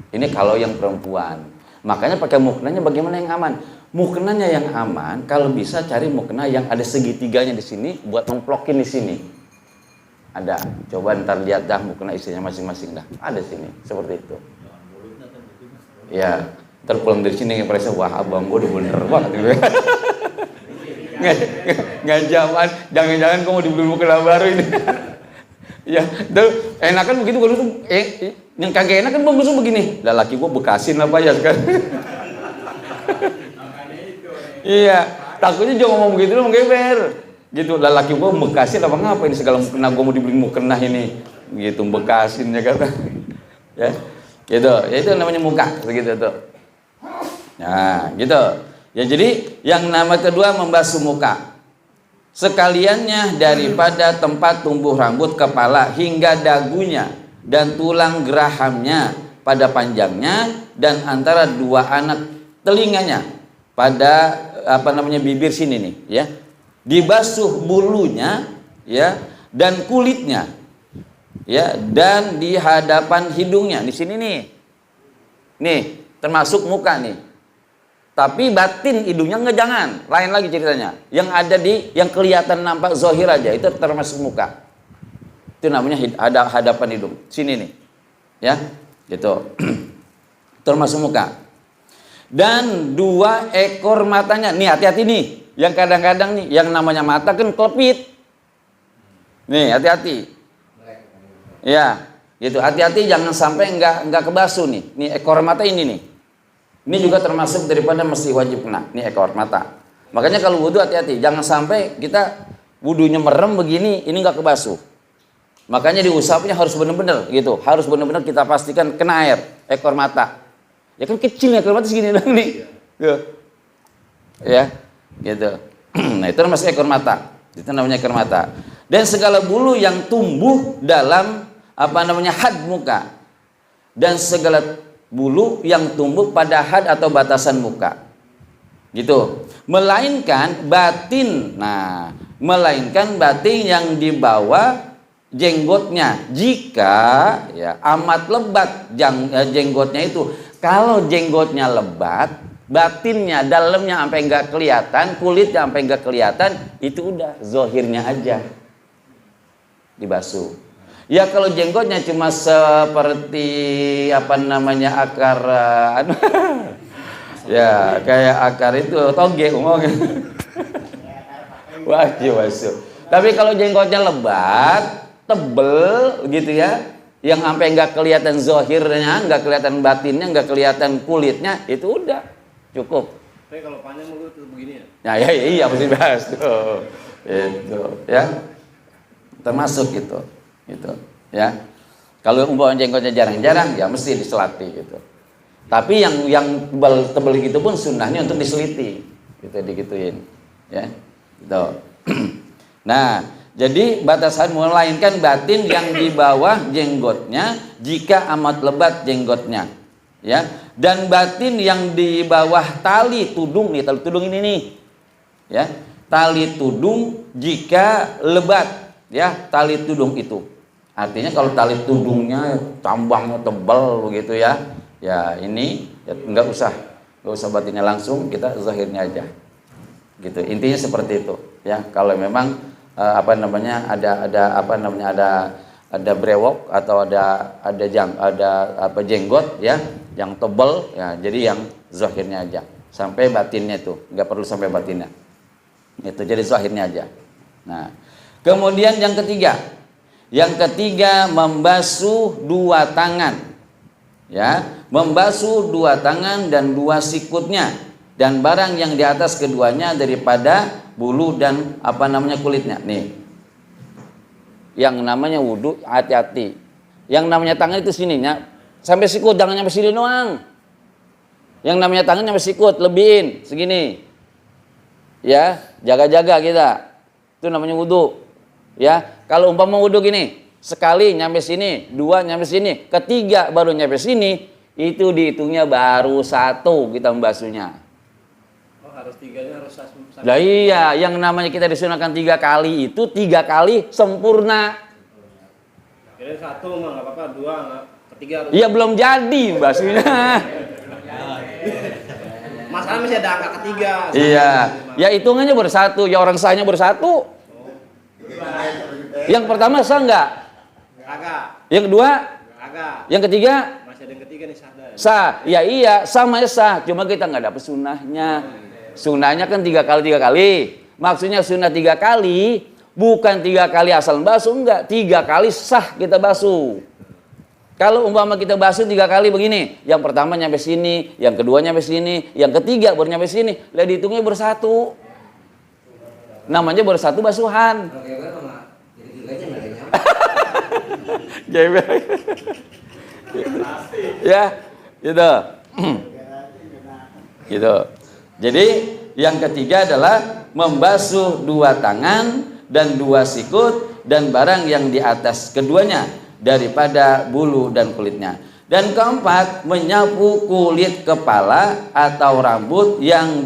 Ini kalau yang perempuan. Makanya pakai mukenanya bagaimana yang aman? Mukenanya yang aman, kalau bisa cari mukena yang ada segitiganya di sini buat memplokin di sini. Ada. Coba ntar lihat dah mukena isinya masing-masing dah. Ada sini, seperti itu. Ya, terpulang dari sini yang merasa wah abang gue udah bener banget gitu. Nggak zaman, jangan-jangan kamu dibeli mukena baru ini. Ya, tuh enakan begitu kalau tuh yang kagak enak kan bagus begini. Lah laki gua bekasin apa ya sekarang. Iya, takutnya jangan ngomong begitu lu menggeber. Gitu, lah laki gua bekasin apa ngapa ini segala mukena gua mau dibeli mukena ini. Gitu bekasin ya kata. Ya. Gitu, ya itu namanya muka begitu tuh. Nah, gitu. Ya jadi yang nama kedua membasuh muka. Sekaliannya daripada tempat tumbuh rambut kepala hingga dagunya dan tulang gerahamnya pada panjangnya dan antara dua anak telinganya pada bibir sini nih ya. Dibasuh bulunya ya dan kulitnya ya dan di hadapan hidungnya di sini nih. Nih, termasuk muka nih. Tapi batin hidungnya nggak, jangan. Lain lagi ceritanya. Yang ada yang kelihatan nampak zahir aja itu termasuk muka. Itu namanya hadapan hidung. Sini nih. Ya, gitu. Termasuk muka. Dan 2 ekor matanya. Nih hati-hati nih. Yang kadang-kadang nih yang namanya mata kan kelepit. Nih hati-hati. Ya, gitu. Hati-hati jangan sampai nggak kebasuh nih. Nih ekor mata ini nih. Ini juga termasuk daripada mesti wajib kena. Ini ekor mata. Makanya kalau wudhu hati-hati. Jangan sampai kita wudhunya merem begini, ini nggak kebasuh. Makanya diusapnya harus benar-benar gitu. Harus benar-benar kita pastikan kena air. Ekor mata. Ya kan kecil ya ekor mata segini dong nih. Ya, gitu. Nah itu termasuk ekor mata. Itu namanya ekor mata. Dan segala bulu yang tumbuh dalam had muka. Dan segala bulu yang tumbuh pada had atau batasan muka, gitu. Melainkan batin, melainkan batin yang di bawah jenggotnya. Jika ya amat lebat jenggotnya itu, kalau jenggotnya lebat, batinnya, dalamnya sampai nggak kelihatan, kulitnya sampai nggak kelihatan, itu udah zahirnya aja dibasuh. Ya kalau jenggotnya cuma seperti akar ya kayak akar itu toge ngomongnya. Wajib basuh. Tapi kalau jenggotnya lebat, tebel gitu ya, yang sampai nggak kelihatan zahirnya, nggak kelihatan batinnya, nggak kelihatan kulitnya, itu udah cukup. Tapi kalau panjang mulut itu begini ya? Ya iya mesti bahas tuh. Itu ya. Termasuk gitu ya. Kalau umpama jenggotnya jarang-jarang ya mesti diselati gitu. Tapi yang tebal gitu pun sunnahnya untuk diseliti gitu, digituin ya gitu. Nah jadi batasan melainkan batin yang di bawah jenggotnya jika amat lebat jenggotnya ya, dan batin yang di bawah tali tudung nih, tali tudung ini nih ya, tali tudung jika lebat ya, tali tudung itu artinya kalau tali tudungnya tambangnya tebal begitu ya, ya ini ya nggak usah batinnya langsung, kita zahirnya aja gitu. Intinya seperti itu ya. Kalau memang ada brewok atau ada jenggot ya yang tebal ya, jadi yang zahirnya aja sampai batinnya itu, nggak perlu sampai batinnya itu, jadi zahirnya aja. Nah kemudian yang ketiga membasuh 2 tangan ya, membasuh 2 tangan dan 2 sikutnya dan barang yang di atas keduanya daripada bulu dan kulitnya. Nih yang namanya wudhu hati-hati, yang namanya tangan itu sininya sampai sikut, jangan sampai sini doang. Yang namanya tangan sampai sikut, lebihin segini ya, jaga-jaga kita, itu namanya wudhu ya. Kalau umpama wudhu gini, sekali nyampe sini, 2 nyampe sini, ketiga baru nyampe sini, itu dihitungnya baru 1 kita membasuhnya. Oh harus 3-nya harus satu. Lah iya, yang namanya kita disunahkan 3 kali itu 3 kali sempurna. Kira 1 mah nggak apa-apa, 2 nggak, ketiga harus. Iya belum jadi membasuhnya. Masalah masih ada angka ketiga. Iya, ya hitungannya bersatu, ya orang sahnya bersatu. Yang pertama sah nggak? Kagak. Yang kedua? Kagak. Yang ketiga? Masih ada yang ketiga nih, sah. Sah. Ya iya, sama ya sah. Cuma kita nggak dapet sunnahnya. Sunnahnya kan 3 kali. Maksudnya sunnah 3 kali, bukan 3 kali asal basuh, enggak. 3 kali sah kita basuh. Kalau umpama kita basuh 3 kali begini, yang pertama nyampe sini, yang kedua nyampe sini, yang ketiga baru nyampe sini, lah dihitungnya bersatu. Namanya bersatu basuhan. Ya, gitu. Gitu. Jadi yang ketiga adalah membasuh 2 tangan dan 2 sikut dan barang yang di atas keduanya daripada bulu dan kulitnya. Dan keempat, menyapu kulit kepala atau rambut yang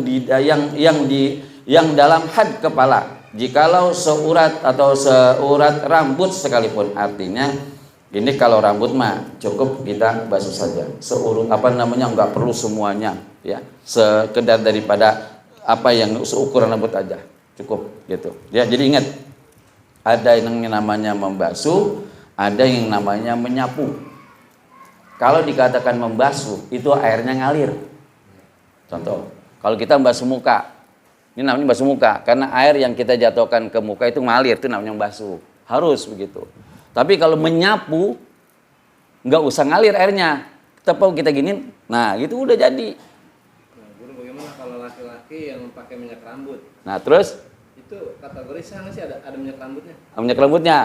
dalam had kepala. Jikalau seurat atau seurat rambut sekalipun, artinya Ini kalau rambut mah cukup kita basuh saja. Seurung nggak perlu semuanya ya. Sekedar daripada apa yang seukuran rambut aja. Cukup gitu. Ya, jadi ingat ada yang namanya membasuh, ada yang namanya menyapu. Kalau dikatakan membasuh itu airnya ngalir. Contoh, kalau kita membasuh muka, ini namanya basuh muka karena air yang kita jatuhkan ke muka itu ngalir, itu namanya membasuh. Harus begitu. Tapi kalau menyapu, nggak usah ngalir airnya. Tepuk kita giniin, nah gitu udah jadi. Nah, guru bagaimana kalau laki-laki yang pakai minyak rambut? Nah terus? Itu kategori sah nggak sih ada minyak rambutnya? Minyak rambutnya?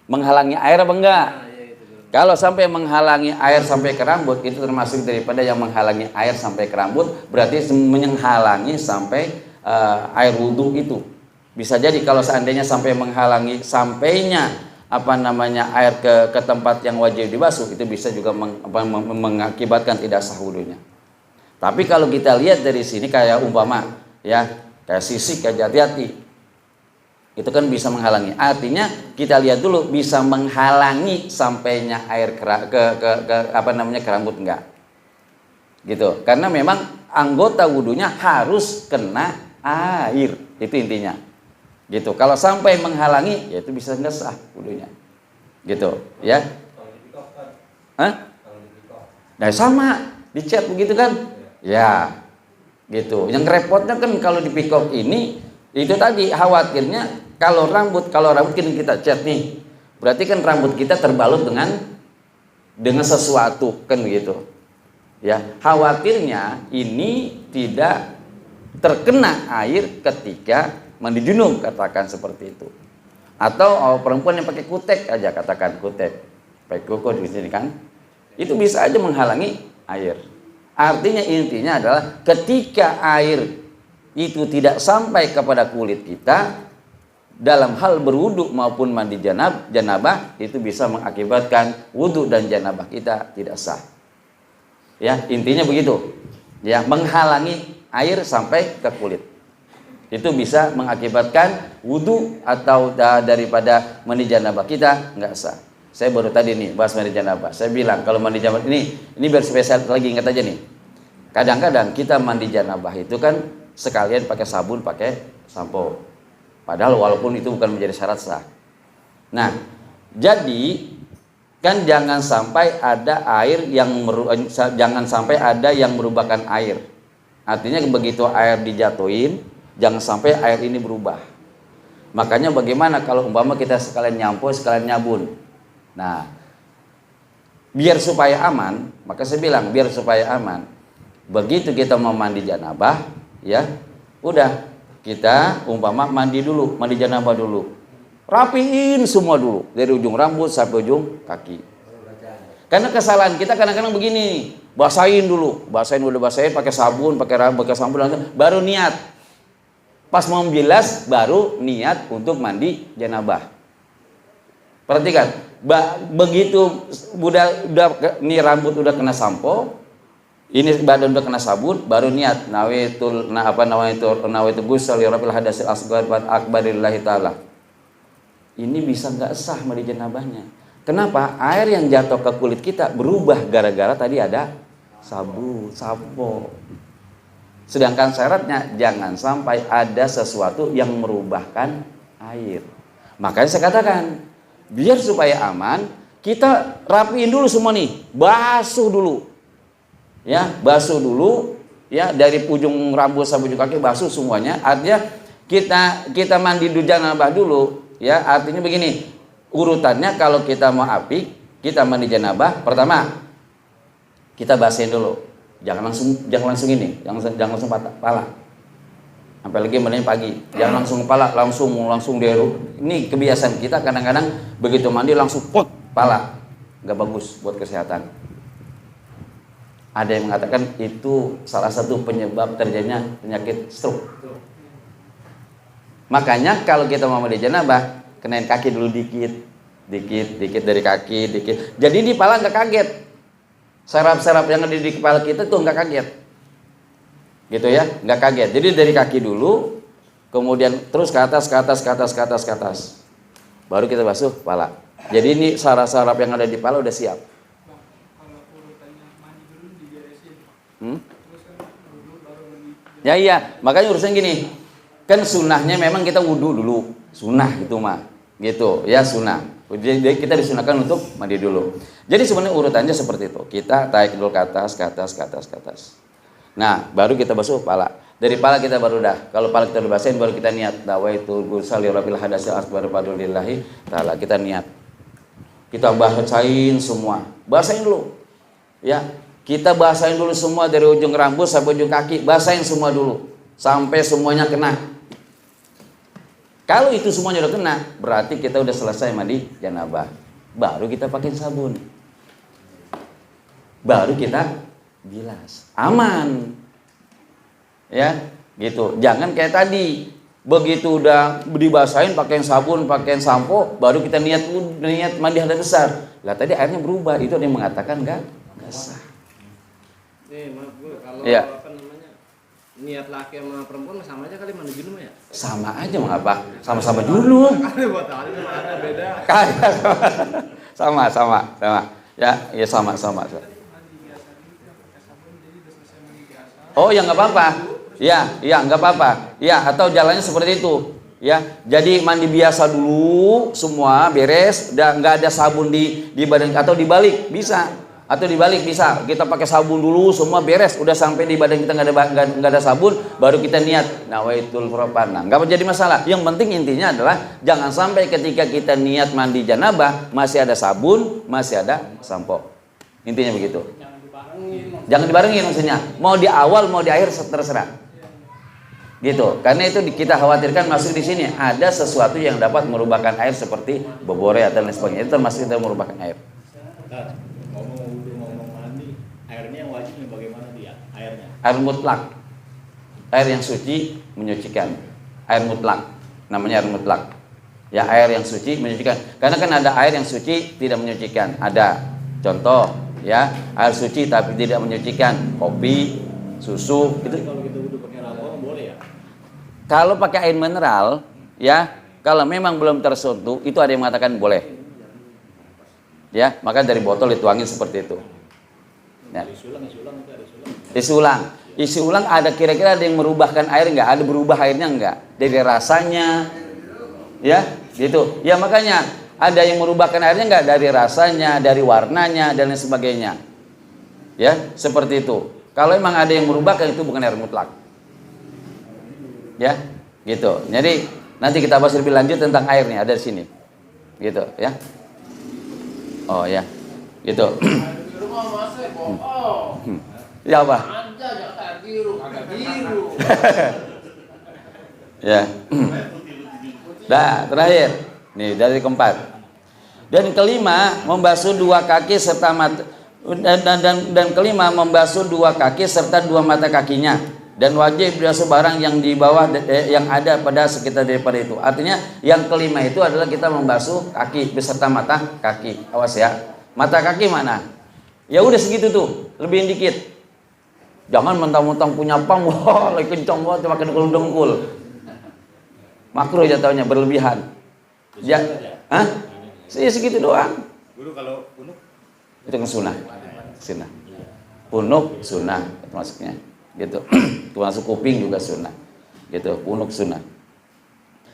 Menghalangi air apa enggak? Nah, iya itu guru. Kalau sampai menghalangi air sampai ke rambut, itu termasuk daripada yang menghalangi air sampai ke rambut, berarti menghalangi sampai air wudhu itu. Bisa jadi kalau seandainya sampai menghalangi sampainya air ke tempat yang wajib dibasuh, itu bisa juga mengakibatkan tidak sah wudunya. Tapi kalau kita lihat dari sini kayak umpama ya, kayak sisik, kayak jati-jati, itu kan bisa menghalangi. Artinya kita lihat dulu bisa menghalangi sampainya air ke rambut enggak. Gitu. Karena memang anggota wudunya harus kena air, itu intinya. Gitu. Kalau sampai menghalangi, ya itu bisa nggak sah wudunya. Gitu, ya. Hah? Nah sama, dicat begitu kan? Ya. Gitu. Yang repotnya kan kalau di pikok ini itu tadi khawatirnya kalau rambut kita cat nih, berarti kan rambut kita terbalut dengan sesuatu kan begitu. Ya, khawatirnya ini tidak terkena air ketika mandi junub, katakan seperti itu. Atau perempuan yang pakai kutek aja, katakan kutek, pakai kuku di sini kan, itu bisa aja menghalangi air. Artinya intinya adalah ketika air itu tidak sampai kepada kulit kita dalam hal berwudu maupun mandi janabah, itu bisa mengakibatkan wudu dan janabah kita tidak sah. Ya, intinya begitu. Ya, menghalangi air sampai ke kulit. Itu bisa mengakibatkan wudu atau daripada mandi janabah kita nggak sah. Saya baru tadi nih bahas mandi janabah. Saya bilang kalau mandi janabah ini biar spesial lagi, ingat aja nih. Kadang-kadang kita mandi janabah itu kan sekalian pakai sabun, pakai sampo. Padahal walaupun itu bukan menjadi syarat sah. Nah, jadi kan jangan sampai ada yang merupakan air. Artinya begitu air dijatuhin, jangan sampai air ini berubah. Makanya bagaimana kalau umpama kita sekalian nyampo, sekalian nyabun. Nah, biar supaya aman, maka saya bilang biar supaya aman. Begitu kita mau mandi janabah, ya, udah kita umpama mandi janabah dulu. Rapiin semua dulu dari ujung rambut sampai ujung kaki. Karena kesalahan kita kadang-kadang begini, basahin pakai sabun, pakai sampo, baru niat. Pas mau bilas baru niat untuk mandi janabah. Perhatikan, begitu ini rambut udah kena sampo, ini badan udah kena sabun, baru niat nawaitu ghusl li rabbil hadasil asghar wa akbarillahi taala. Ini bisa nggak sah mandi janabahnya. Kenapa? Air yang jatuh ke kulit kita berubah gara-gara tadi ada sabun, sampo. Sedangkan syaratnya jangan sampai ada sesuatu yang merubahkan air. Makanya saya katakan, biar supaya aman, kita rapiin dulu semua nih, basuh dulu. Ya, basuh dulu ya, dari ujung rambut sampai ujung kaki basuh semuanya. Artinya kita mandi janabah dulu ya. Artinya begini, urutannya kalau kita mau apik, kita mandi janabah, pertama kita basahin dulu. Jangan langsung ini, jangan langsung pala. Sampai lagi mandinya pagi, jangan langsung kepala, langsung deru. Ini kebiasaan kita kadang-kadang begitu mandi langsung pot pala, nggak bagus buat kesehatan. Ada yang mengatakan itu salah satu penyebab terjadinya penyakit stroke. Makanya kalau kita mau mandi janabah, kenain kaki dulu dikit dari kaki, dikit. Jadi di kepala nggak kaget. Saraf-saraf yang ada di kepala kita tuh nggak kaget. Gitu ya, nggak kaget. Jadi dari kaki dulu, kemudian terus ke atas. Baru kita basuh kepala. Jadi ini saraf-saraf yang ada di kepala udah siap. Bang, kalau urutannya mandi dulu diberesin. Hmm? Terus kan wudhu baru mandi. Ya iya, makanya urusan gini. Kan sunnahnya memang kita wudhu dulu. Sunnah gitu mah. Gitu, ya sunnah. Jadi kita disunahkan untuk mandi dulu. Jadi sebenarnya urutannya seperti itu. Kita tarik dulu ke atas, ke atas, ke atas, ke atas. Nah, baru kita basuh kepala. Dari kepala kita baru dah. Kalau kepala kita udah basahin baru kita niat. Dawaitul ghusli rabbil hadasi akbar fadlillahi taala. Kita niat. Kita basahin semua. Basahin dulu. Ya. Kita basahin dulu semua dari ujung rambut sampai ujung kaki. Basahin semua dulu. Sampai semuanya kena. Kalau itu semuanya udah kena, berarti kita udah selesai mandi janabah. Baru kita pakai sabun. Baru kita bilas. Aman. Ya, gitu. Jangan kayak tadi. Begitu udah dibasahin pakai sabun, pakai sampo, baru kita niat mandi hadas besar. Lah tadi airnya berubah. Itu ada yang mengatakan enggak sah. Nih, maaf gue kalau Iya. apa namanya? Niat laki sama perempuan sama aja kali mandi junub ya? Sama aja mengapa? Sama-sama junub. Kali buat tadi ada beda. Kayak sama. Ya sama. Oh ya nggak apa-apa. Ya nggak apa-apa. Ya atau jalannya seperti itu. Ya jadi mandi biasa dulu semua beres. Dan nggak ada sabun di badan atau dibalik bisa. Atau dibalik bisa. Kita pakai sabun dulu semua beres. Udah sampai di badan kita nggak ada sabun, baru kita niat nawaitul furqan. Nah, nggak jadi masalah. Yang penting intinya adalah jangan sampai ketika kita niat mandi janabah masih ada sabun, masih ada sampo. Intinya begitu. Jangan dibarengin maksudnya. Mau di awal mau di akhir terserah. Gitu. Karena itu kita khawatirkan masuk di sini ada sesuatu yang dapat merubahkan air seperti bobore atau lain sebagainya. Itu termasuk itu merubahkan air. Ngomong mandi, airnya yang wajib yang bagaimana dia? Airnya? Air mutlak. Air yang suci menyucikan. Air mutlak. Namanya air mutlak. Ya air yang suci menyucikan. Karena kan ada air yang suci tidak menyucikan. Ada. Contoh ya, air suci tapi tidak menyucikan. Kopi, susu itu. Kalau kita udah pakai lampu boleh ya? Kalau pakai air mineral ya, kalau memang belum tersentuh itu ada yang mengatakan boleh. Ya, maka dari botol dituangin seperti itu. Ya. Isi ulang ada kira-kira ada yang merubahkan air enggak? Ada berubah airnya enggak? Dari rasanya. Ya, gitu. Ya makanya ada yang merubahkan airnya enggak? Dari rasanya, dari warnanya dan lain sebagainya. Ya, seperti itu. Kalau emang ada yang merubahkan itu bukan air mutlak. Ya, gitu. Jadi nanti kita bahas lebih lanjut tentang air nih, ada di sini. Gitu, ya. Oh ya, gitu. Di rumah masih bohong. Ya apa? Aja jangan biru, agak biru. Ya. Nah, terakhir. Nih dari keempat. Dan kelima, membasuh dua kaki serta mata dan kelima membasuh dua kaki serta dua mata kakinya. Dan wajib membasuh barang yang di bawah yang ada pada sekitar daripada itu. Artinya yang kelima itu adalah kita membasuh kaki beserta mata kaki. Awas ya. Mata kaki mana? Ya udah segitu tuh, lebihin dikit. Jangan mentang-mentang punya pam, wah lagi kencang banget pakai dengkul-dengkul. Makruh jatuhnya berlebihan. Ya, hah? Segitu doang. Guru kalau punuk? Itu kan sunnah. Sunnah. Punuk sunnah termasuknya. Gitu. Termasuk kuping juga sunnah. Gitu, punuk sunnah.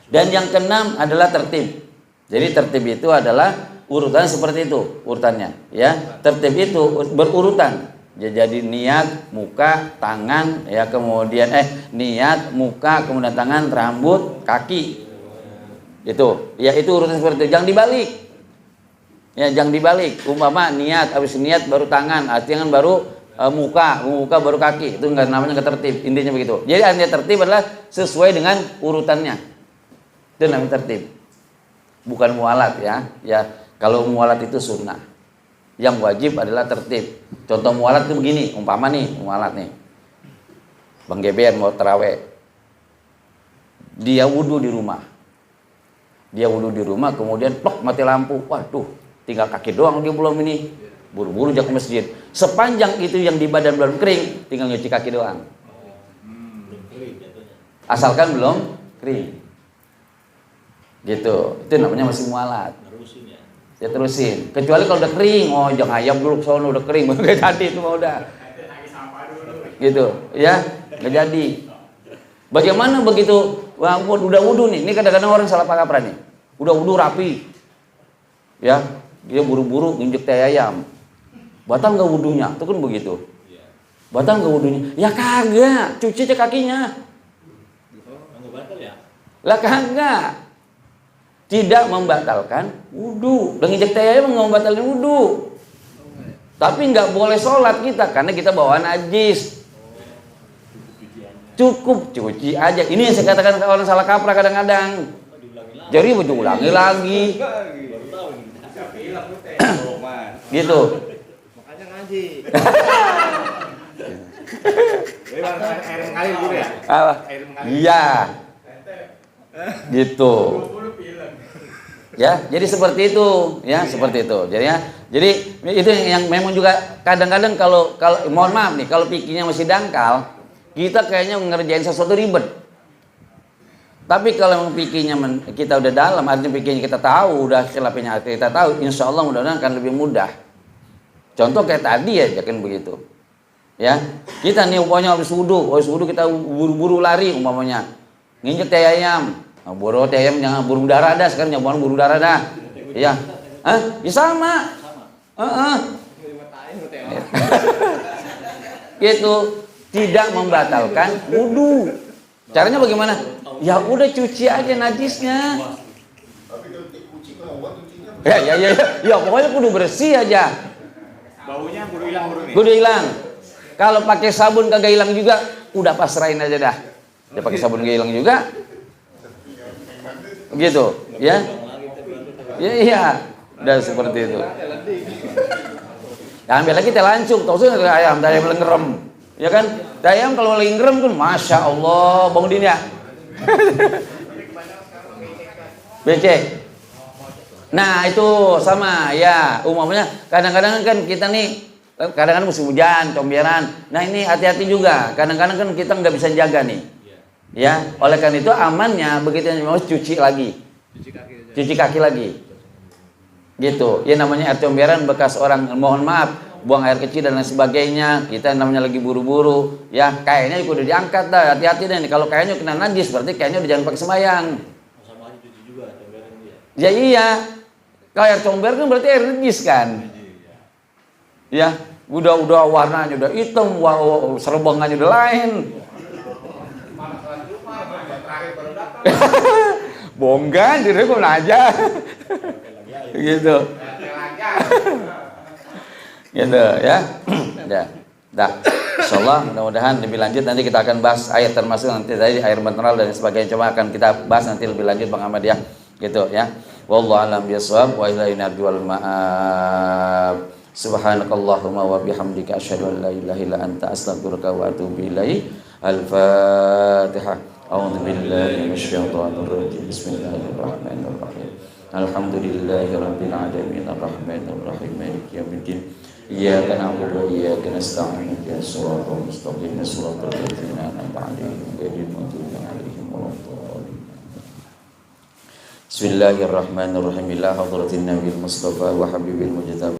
Dan yang keenam adalah tertib. Jadi tertib itu adalah urutan seperti itu, urutannya, ya. Tertib itu berurutan. Jadi niat, muka, tangan, ya kemudian niat, muka, kemudian tangan, rambut, kaki. Gitu. Ya itu urutan seperti itu. Jangan dibalik. Ya, jangan dibalik. Umpama niat, habis niat baru tangan, artinya kan baru muka baru kaki. Itu enggak namanya enggak tertib. Intinya begitu. Jadi artinya tertib adalah sesuai dengan urutannya. Itu namanya tertib. Bukan mualat ya. Ya, kalau mualat itu sunnah. Yang wajib adalah tertib. Contoh mualat itu begini, umpama nih, mualat nih. Bang Geber mau tarawih. Dia wudu di rumah. Kemudian plok mati lampu. Waduh, tinggal kaki doang dia belum ini. Buru-buru jak ke masjid. Sepanjang itu yang di badan belum kering, tinggal nyuci kaki doang. Asalkan belum kering. Gitu. Itu namanya masih mualat. Ya terusin. Kecuali kalau udah kering, oh jangan ayam dulu sono udah kering, kayak tadi itu mah udah. Gitu, ya nggak jadi. Bagaimana begitu? Wah, udah wudu nih. Ini kadang-kadang orang salah kaprah nih. Udah wudu rapi, ya dia buru-buru nginjek teh ayam. Batal nggak wudunya? Itu kan begitu. Batal nggak wudunya? Ya kagak, cuci aja kakinya. Nggak batal ya? Lah kagak. Tidak membatalkan wudu. Dan nginjek teh ayam nggak membatalkan wudu. Tapi nggak boleh sholat kita karena kita bawa najis. Cukup cuci aja. Ini yang saya katakan orang salah kaprah kadang-kadang. Jadi ulangi lagi. Gitu. Makanya ngaji. Air mengalir gitu ya? Apa? Air mengalir. Iya. Gitu. Ya, jadi seperti itu, ya, seperti itu. Jadi itu yang memang juga kadang-kadang kalau mohon maaf nih, kalau pikirnya masih dangkal, kita kayaknya ngerjain sesuatu ribet. Tapi kalau pikirnya kita udah dalam, artinya pikirnya kita tahu, udah khilafnya kita tahu, insya Allah mudah-mudahan akan lebih mudah. Contoh kayak tadi ya, kan begitu. Ya, kita nih umpamanya habis wudu kita buru-buru lari umpamanya, nginjek teh ayam. Nah, buru teh ayam jangan burung dara dah, sekarang jangan burung dara dah. Iya. Ya sama. Gitu, tidak membatalkan wudu. Caranya bagaimana? Ya udah cuci aja najisnya. Tapi kalau kucing mau buat kucingnya. Ya pokoknya kudu bersih aja. Baunya kudu hilang bro nih. Kudu hilang. Kalau pakai sabun kagak hilang juga, udah pasrahin aja dah. Dia pakai sabun kagak hilang juga. Gitu, ya. Iya, udah seperti itu. Ya, ambil lagi teh lancung, tahu sih ayam ngerem. Ya kan? Teh ayam kalau lagi ngerem kan Masya Allah, Bang Udin ya. Becek. Nah, itu sama ya. Umumnya kadang-kadang kan kita nih kadang-kadang musim hujan, comberan. Nah, ini hati-hati juga. Kadang-kadang kan kita nggak bisa jaga nih. Ya, oleh karena itu amannya begitu mau cuci lagi. Cuci kaki lagi. Gitu. Ya namanya air comberan bekas orang mohon maaf, buang air kecil dan lain sebagainya. Kita namanya lagi buru-buru, ya kayaknya udah diangkat dah. Hati-hati deh nih kalau kayaknya kena najis berarti kayaknya udah jangan pakai sembahyang. Sama aja cuci juga comberan dia. Ya iya. Kalau air comber kan berarti air najis kan. Ya, udah warnanya udah hitam, serbangannya udah lain. Bonggan diri kok aja. Gitu. Gitu ya. Ya. Dah. Insyaallah mudah-mudahan lebih lanjut nanti kita akan bahas ayat termasuk nanti tadi air mineral dan sebagainya coba akan kita bahas nanti lebih lanjut Bang Ahmad ya. Gitu ya. Wallahu a'lam bishawab wa ilaihi narjual ma'ab. Subhanakallahumma wa bihamdika asyhadu an la ilaha illa anta astaghfiruka wa atubu ilaik. Al-Fatihah. A'udzu billahi minasyaitonir rajim. Bismillahirrahmanirrahim. Alhamdulillahirabbil alamin arrahmanir rahim maliki yaumiddin. Iyyaka na'budu wa iyyaka nasta'in ihdinas siratal mustaqim siratal ladzina an'amta 'alaihim ghairil maghdubi 'alaihim waladdallin. Bismillahirrahmanirrahim. Ila hadratin nabiyil mustafa wa habibil mujtaba